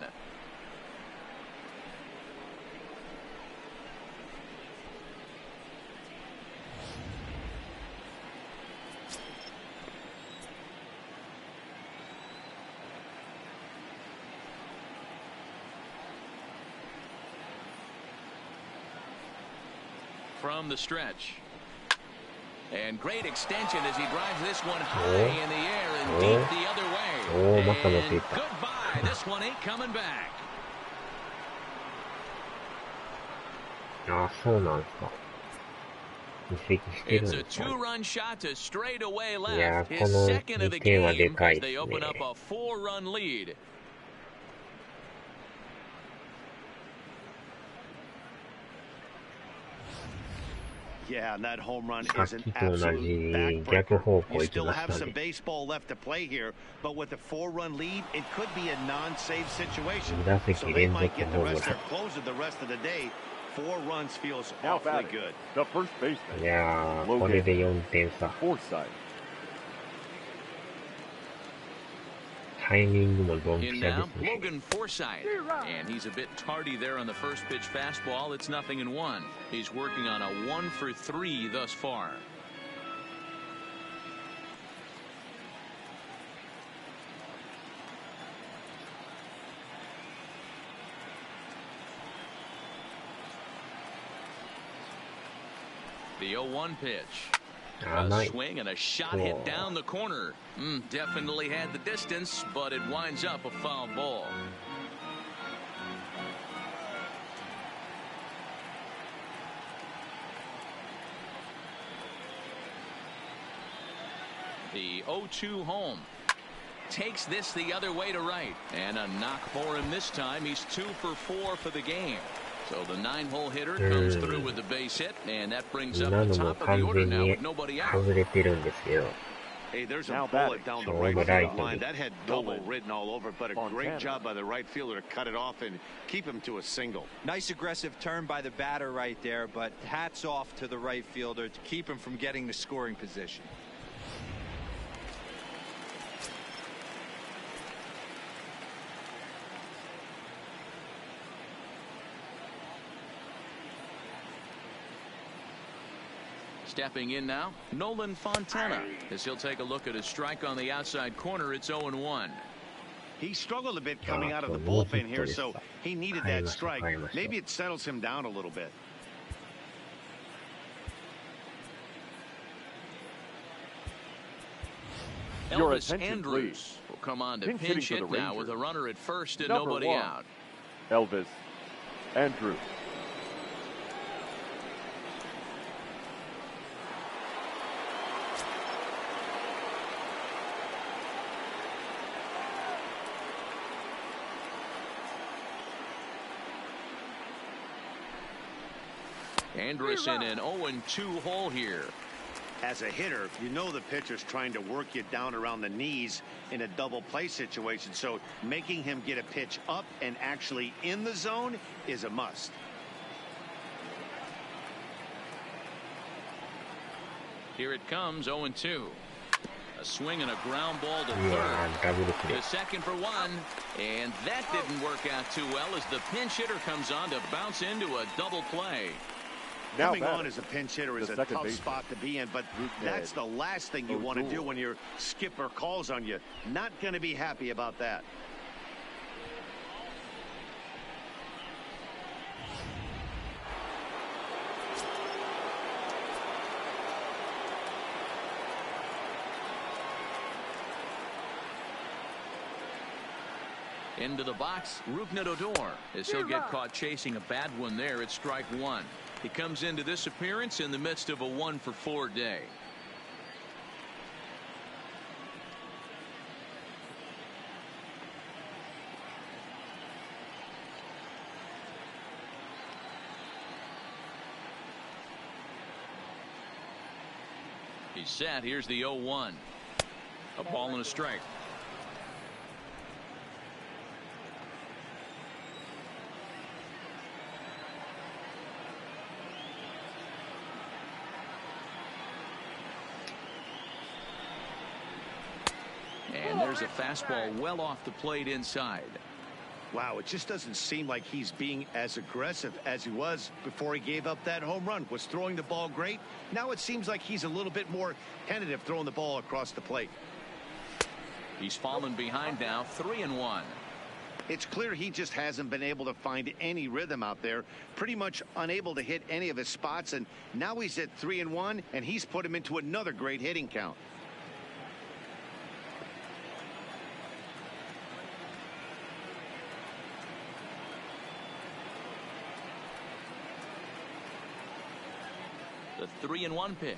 From the stretch. And great extension as he drives this one high in the air and deep the other way. And goodbye. This one ain't coming back. It's a 2-run shot to straightaway left. His 2nd of the game as they open up a 4-run lead. Yeah, and that home run is an absolute backbreaker. You still have some baseball left to play here, but with a 4-run lead, it could be a non-save situation. So they might get the rest of their closer the rest of the day. 4 runs feels awfully good. The first baseman, Logan Forsythe. In now, Logan Forsythe. And he's a bit tardy there on the first pitch fastball. It's 0-1. He's working on a 1-for-3 thus far. The 0-1 pitch. A swing and a shot hit down the corner. Definitely had the distance, but it winds up a foul ball. The 0-2 home. Takes this the other way to right. And a knock for him this time. He's 2 for 4 for the game. So the 9-hole hitter comes through with the base hit, and that brings up the top of the order now with nobody out. Hey, there's a bullet down the right field line. That had double written all over, but a great job by the right fielder to cut it off and keep him to a single. Nice aggressive turn by the batter right there, but hats off to the right fielder to keep him from getting the scoring position. Stepping in now, Nolan Fontana, as he'll take a look at his strike on the outside corner. It's 0-1. He struggled a bit coming out of the bullpen here, so he needed that strike. Maybe it settles him down a little bit. Elvis Andrus will come on to pinch hit now with a runner at first and nobody out. Elvis Andrus. Andrus in an 0-2 hole here. As a hitter, you know the pitcher's trying to work you down around the knees in a double play situation, so making him get a pitch up and actually in the zone is a must. Here it comes, 0-2. A swing and a ground ball to third. The second for one, and that didn't work out too well as the pinch hitter comes on to bounce into a double play. Coming on as a pinch hitter is a tough spot to be in, but that's the last thing you want to do when your skipper calls on you. Not going to be happy about that. Into the box, Rougned Odor, as he'll get caught chasing a bad one there at strike one. He comes into this appearance in the midst of a 1-for-4 day. He's set. Here's the 0-1. A ball and a strike. And there's a fastball well off the plate inside. Wow, it just doesn't seem like he's being as aggressive as he was before he gave up that home run. Was throwing the ball great. Now it seems like he's a little bit more tentative throwing the ball across the plate. He's fallen behind now, 3-1. It's clear he just hasn't been able to find any rhythm out there. Pretty much unable to hit any of his spots, and now he's at 3-1, and he's put him into another great hitting count. The 3-1 pitch.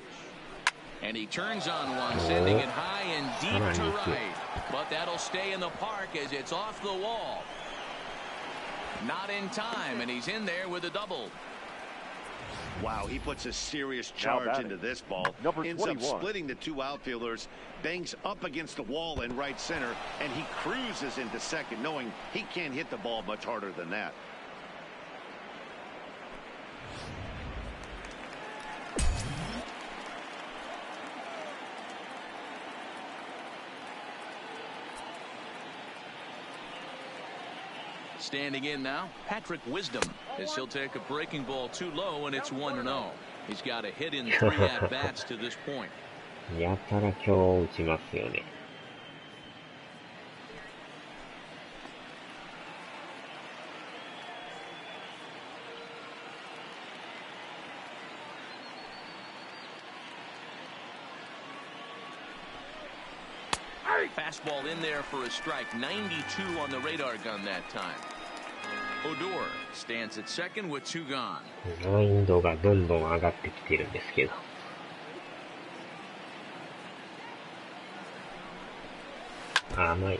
And he turns on one, sending it high and deep to right. But that'll stay in the park as it's off the wall. Not in time, and he's in there with a double. Wow, he puts a serious charge into this ball. Ends up splitting the two outfielders, bangs up against the wall in right center, and he cruises into second, knowing he can't hit the ball much harder than that. Standing in now, Patrick Wisdom, as he'll take a breaking ball too low, and it's 1-0. He's got a hit in 3 at-bats to this point. やたら今日打ちますよね。Fastball in there for a strike. 92 on the radar gun that time. Odor stands at second with 2 gone. 難易度がどんどん上がってきてるんですけど。甘い。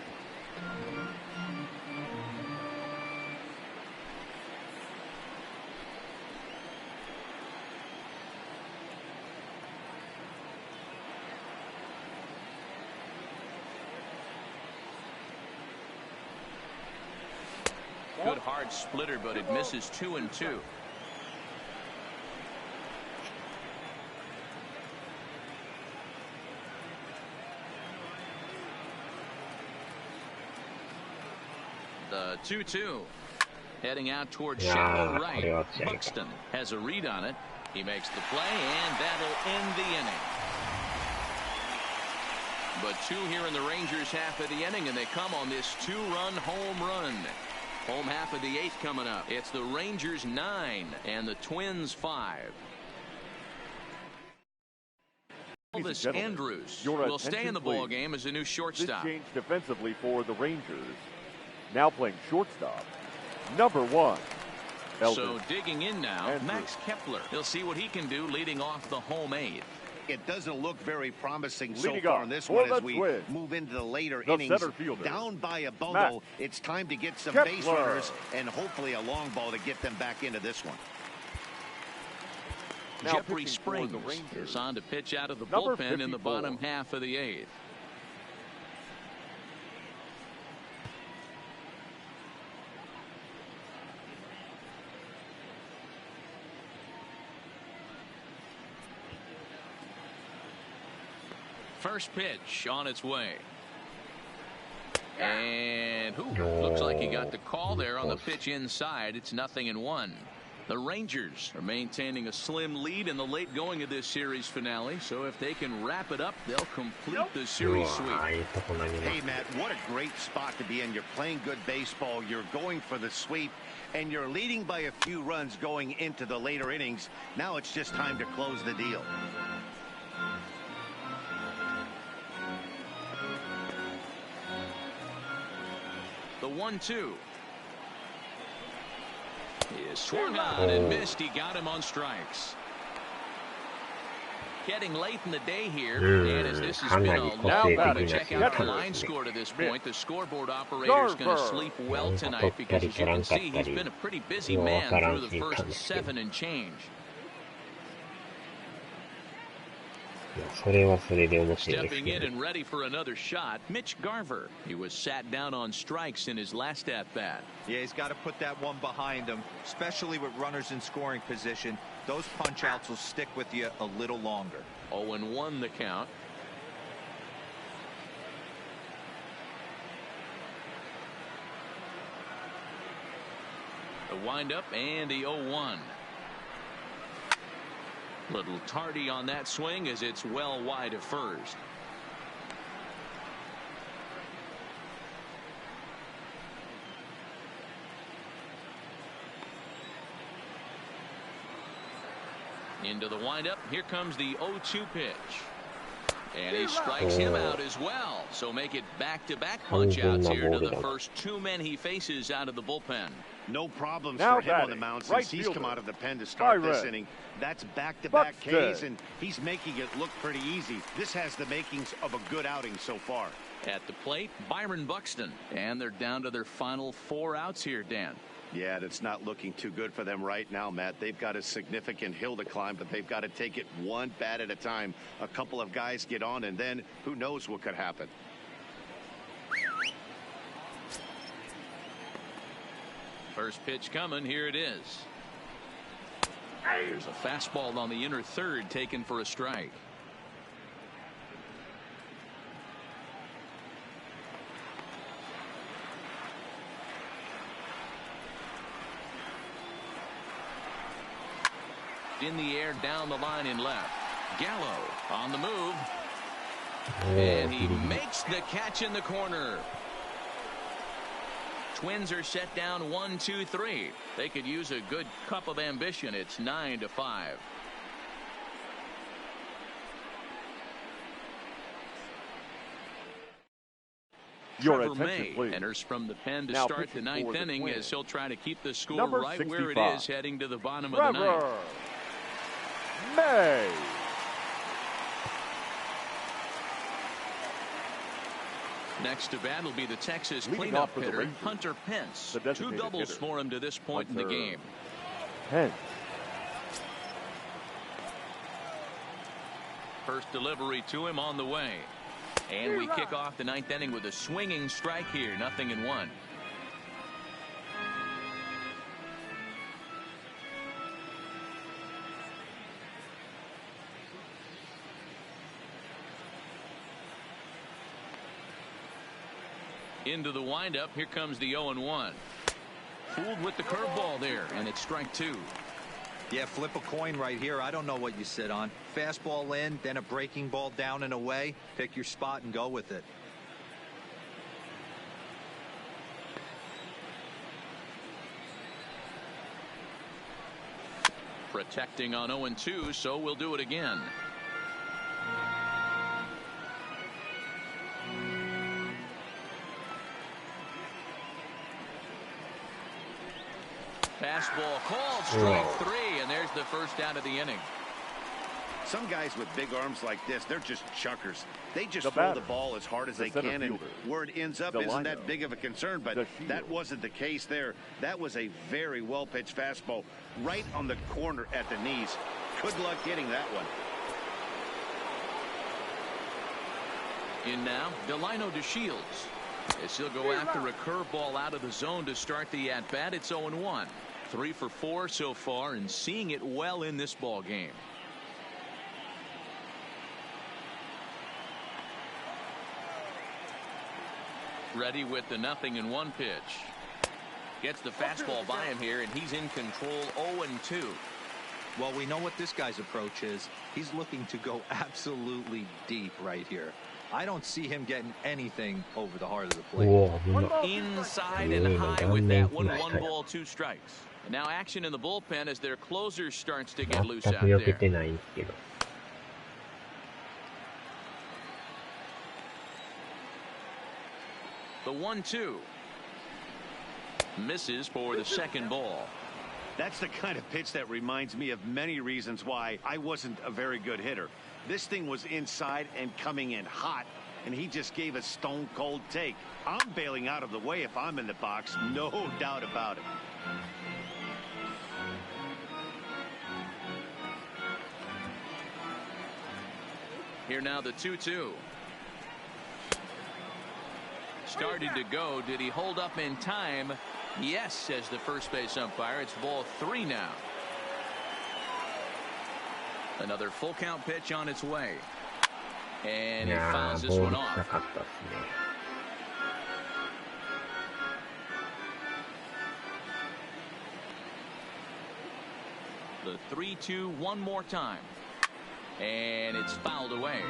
Good hard splitter, but it misses 2 and 2. The 2-2. Heading out towards shallow right. Buxton has a read on it. He makes the play, and that'll end the inning. But 2 here in the Rangers half of the inning, and they come on this 2-run home run. Home half of the 8th coming up. It's the Rangers 9 and the Twins 5. Elvis Andrews will stay in the ball game as a new shortstop. This change defensively for the Rangers. Now playing shortstop, number 1. Elvis So digging in now, Andrews. Max Kepler. He'll see what he can do leading off the home 8th. It doesn't look very promising so Leading far off in this for one the as we Twins, move into the later the innings. center fielder, Down by a bundle. Max It's time to get some Kepler. base runners and hopefully a long ball to get them back into this one. Now Jeffrey pitching for the Springs Rangers, is on to pitch out of the number bullpen in the 54. bottom half of the 8th. First pitch on its way. And looks like he got the call there on the pitch inside. It's 0-1. The Rangers are maintaining a slim lead in the late going of this series finale. So if they can wrap it up, they'll complete the series sweep. Hey, Matt, what a great spot to be in. You're playing good baseball. You're going for the sweep, and you're leading by a few runs going into the later innings. Now it's just time to close the deal. The 1-2. He is swung on and missed. He got him on strikes. Getting late in the day here, and as this has been a long check out the line score to this point, the scoreboard operator is going to sleep well tonight because, as you can see, he's been a pretty busy man through the first 7 and change. Stepping in and ready for another shot, Mitch Garver. He was sat down on strikes in his last at-bat. Yeah, he's got to put that one behind him, especially with runners in scoring position. Those punch-outs will stick with you a little longer. 0-1 the count. The windup and the 0-1. Little tardy on that swing as it's well wide of first. Into the windup. Here comes the 0-2 pitch. And he strikes him out as well. So make it back-to-back punch-outs here to the first 2 men he faces out of the bullpen. No problems now for him on the mound since he's come out of the pen to start this inning. That's back-to-back Ks, and he's making it look pretty easy. This has the makings of a good outing so far. At the plate, Byron Buxton. And they're down to their final 4 outs here, Dan. Yeah, that's not looking too good for them right now, Matt. They've got a significant hill to climb, but they've got to take it one bat at a time. A couple of guys get on, and then who knows what could happen. First pitch coming. Here it is. There's a fastball on the inner third taken for a strike. In the air, down the line in left. Gallo on the move. And he makes the catch in the corner. Twins are set down 1-2-3. They could use a good cup of ambition. It's 9-5. Trevor May enters from the pen to start the ninth inning as he'll try to keep the score right where it is heading to the bottom of the ninth. May. Next to bat will be the Texas cleanup hitter, Hunter Pence. 2 doubles for him to this point in the game. Pence. First delivery to him on the way. And we kick off the ninth inning with a swinging strike here, 0-1. Into the windup, here comes the 0-1. Fooled with the curveball there, and it's strike 2. Yeah, flip a coin right here. I don't know what you sit on. Fastball in, then a breaking ball down and away. Pick your spot and go with it. Protecting on 0-2, so we'll do it again. Fastball called, strike 3, and there's the first out of the inning. Some guys with big arms like this, they're just chuckers. They just throw the ball as hard as they can, and where it ends up isn't that big of a concern, but that wasn't the case there. That was a very well-pitched fastball right on the corner at the knees. Good luck getting that one. In now, Delino DeShields. As he'll go after a curveball out of the zone to start the at-bat. It's 0-1. 3 for 4 so far, and seeing it well in this ball game. Ready with the 0-1 pitch. Gets the fastball by him here, and he's in control. 0-2. Well, we know what this guy's approach is. He's looking to go absolutely deep right here. I don't see him getting anything over the heart of the plate. Inside and high with that one. 1 ball, 2 strikes. And now action in the bullpen as their closer starts to get loose out there. The 1-2. Misses for the second ball. That's the kind of pitch that reminds me of many reasons why I wasn't a very good hitter. This thing was inside and coming in hot, and he just gave a stone cold take. I'm bailing out of the way if I'm in the box, no doubt about it. Here now the 2-2. Started to go. Did he hold up in time? Yes, says the first base umpire. It's ball 3 now. Another full count pitch on its way. And he fouls this one off. The 3-2 one more time. And it's fouled away.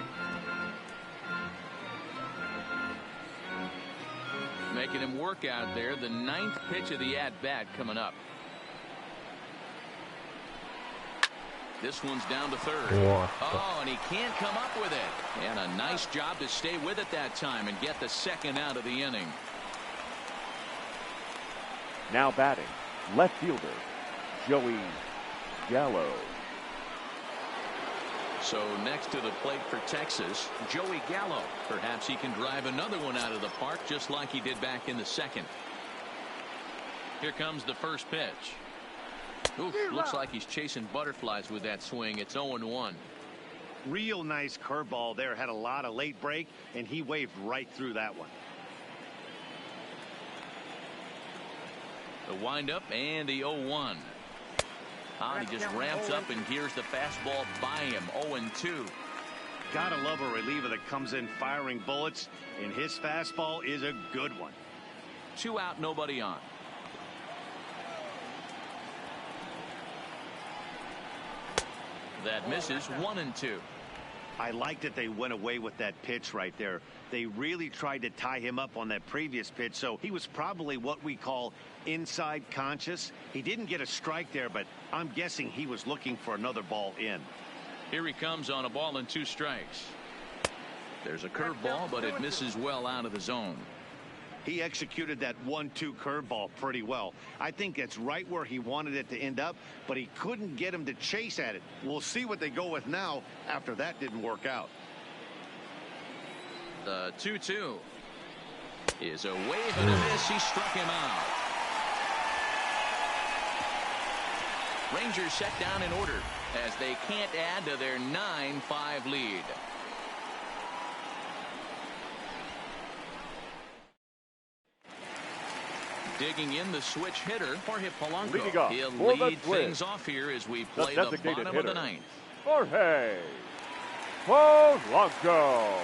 Making him work out there. The 9th pitch of the at-bat coming up. This one's down to 3rd. Oh, and he can't come up with it. And a nice job to stay with it that time and get the 2nd out of the inning. Now batting, left fielder, Joey Gallo. So next to the plate for Texas, Joey Gallo. Perhaps he can drive another one out of the park just like he did back in the 2nd. Here comes the first pitch. Oof, looks like he's chasing butterflies with that swing. It's 0-1. Real nice curveball there. Had a lot of late break, and he waved right through that one. The windup and the 0-1. He just ramps up and hears the fastball by him. 0-2. Gotta love a reliever that comes in firing bullets, and his fastball is a good one. 2 out, nobody on. That misses. 1-2. I like that they went away with that pitch right there. They really tried to tie him up on that previous pitch, so he was probably what we call inside conscious. He didn't get a strike there, but I'm guessing he was looking for another ball in. Here he comes on a ball and 2 strikes. There's a curveball, but it misses well out of the zone. He executed that 1-2 curveball pretty well. I think it's right where he wanted it to end up, but he couldn't get him to chase at it. We'll see what they go with now after that didn't work out. The 2-2 is a wave and a miss. He struck him out. Rangers set down in order as they can't add to their 9-5 lead. Digging in the switch hitter, Jorge Polanco. He'll lead things off here as we play the bottom of the ninth. Jorge Polanco.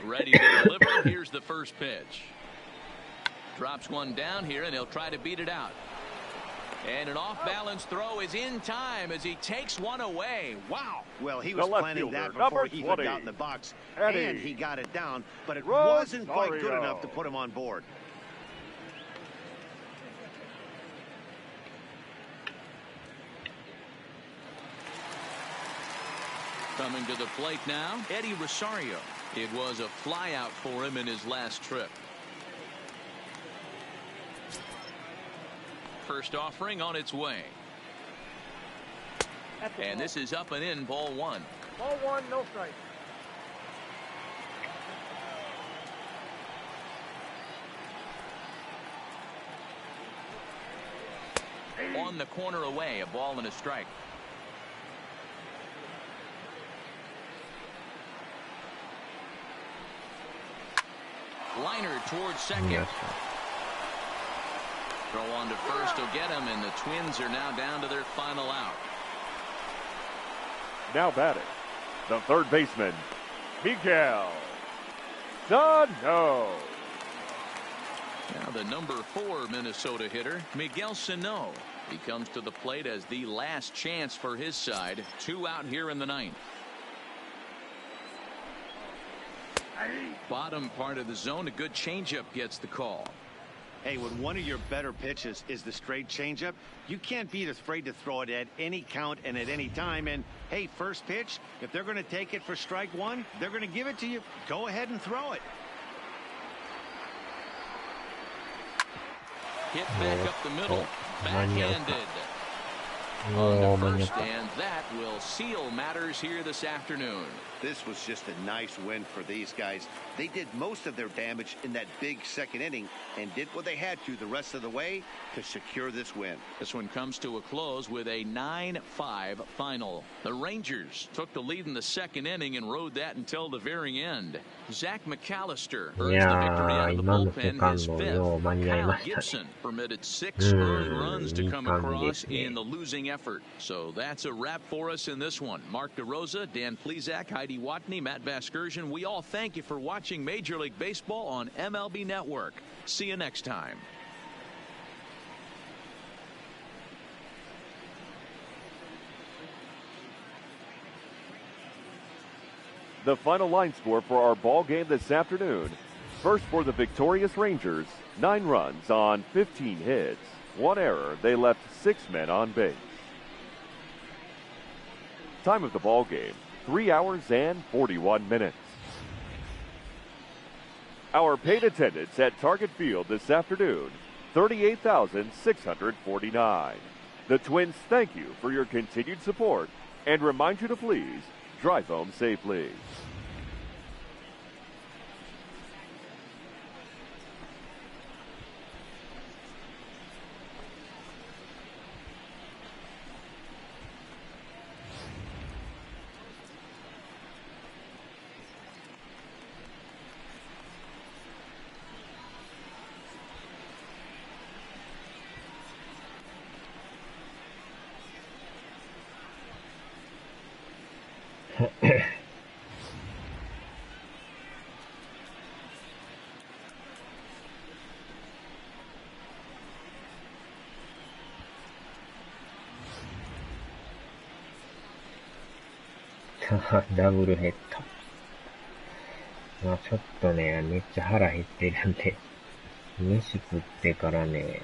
Ready to deliver. Here's the first pitch. Drops one down here, and he'll try to beat it out. And an off-balance throw is in time as he takes one away. Wow. Well, he was planning that before he got out in the box, and he got it down, but it wasn't quite good enough to put him on board. Coming to the plate now, Eddie Rosario. It was a flyout for him in his last trip. First offering on its way. And this is up and in, ball one. Ball one, no strike. On the corner away, a ball and a strike. Liner towards second. Throw on to first will get him, and the Twins are now down to their final out. Now batting, the third baseman, Miguel Sano. Now the number 4 Minnesota hitter, Miguel Sano. He comes to the plate as the last chance for his side. 2 out here in the ninth. Bottom part of the zone, a good changeup gets the call. Hey, when one of your better pitches is the straight changeup, you can't be afraid to throw it at any count and at any time. And hey, first pitch, if they're going to take it for strike one, they're going to give it to you. Go ahead and throw it. Hit back up the middle, backhanded. On the first, and that will seal matters here this afternoon. This was just a nice win for these guys. They did most of their damage in that big second inning and did what they had to the rest of the way to secure this win. This one comes to a close with a 9-5 final. The Rangers took the lead in the second inning and rode that until the very end. Zach McAllister earns the victory out of the bullpen, his 5th. Kyle Gibson permitted 6 earned runs to come across in the losing effort. So that's a wrap for us in this one. Mark DeRosa, Dan Plesac, Heidi Watney, Matt Vasgersian, we all thank you for watching Major League Baseball on MLB Network. See you next time. The final line score for our ball game this afternoon. First for the victorious Rangers, 9 runs on 15 hits. 1 error, they left 6 men on base. Time of the ball game, 3 hours and 41 minutes. Our paid attendance at Target Field this afternoon, 38,649. The Twins thank you for your continued support and remind you to please drive home safely.ダブルヘッド。まあちょっとね、めっちゃ腹減ってるんで、飯食ってからね、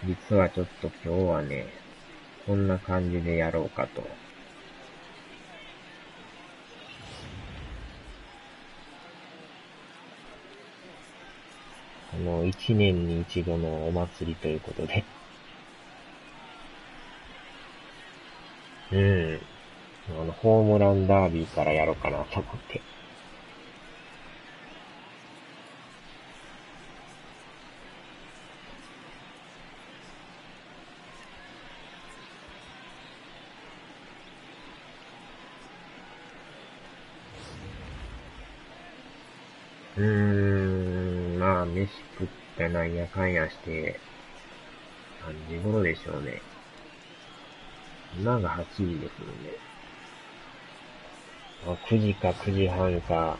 実はちょっと今日はね、こんな感じでやろうかと。一年に一度のお祭りということで。ホームランダービーからやろうかなと思って。まあ、飯食ってなんやかんやして、何時頃でしょうね。今が8時ですので。9時か9時半か、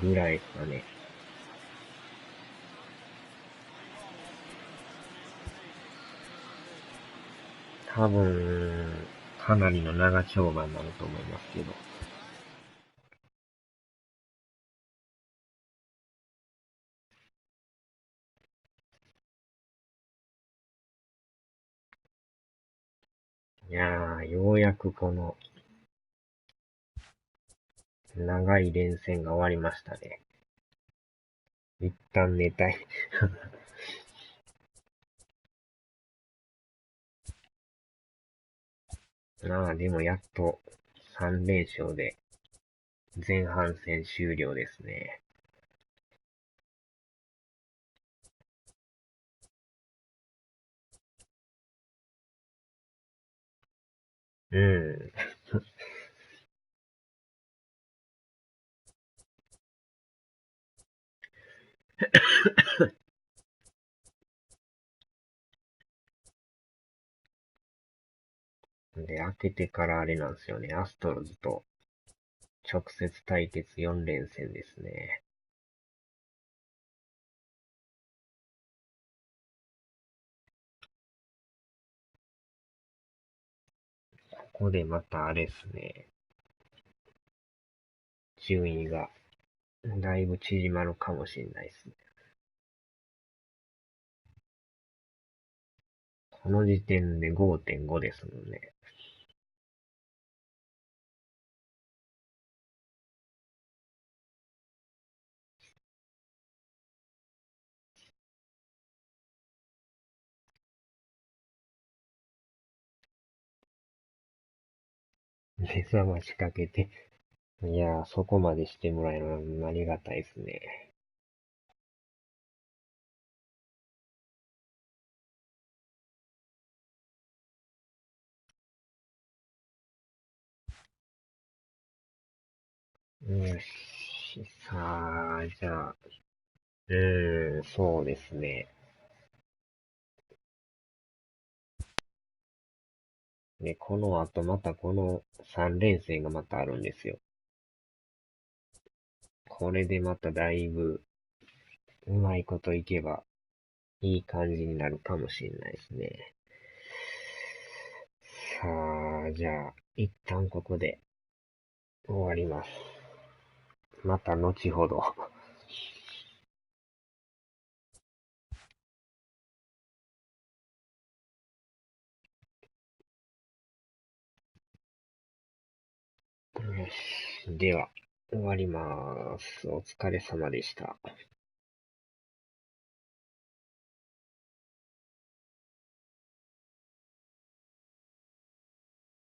ぐらいですかね。多分、かなりの長丁場になると思いますけど。いやー、ようやくこの、長い連戦が終わりましたね。一旦寝たい。でもやっと3連勝で前半戦終了ですね。うん。で、開けてからあれなんですよね。アストロズと直接対決4連戦ですね。ここでまたあれですね。順位がだいぶ縮まるかもしれないですね。この時点で 5.5 ですもんね。目覚ましかけて。いやー、そこまでしてもらえるのはありがたいですね。よし。さあ、じゃあ、そうですね。で、この後またこの3連戦がまたあるんですよ。これでまただいぶうまいこといけばいい感じになるかもしれないですね。さあ、じゃあ、一旦ここで終わります。また後ほど。よし。では、終わります。お疲れ様でした。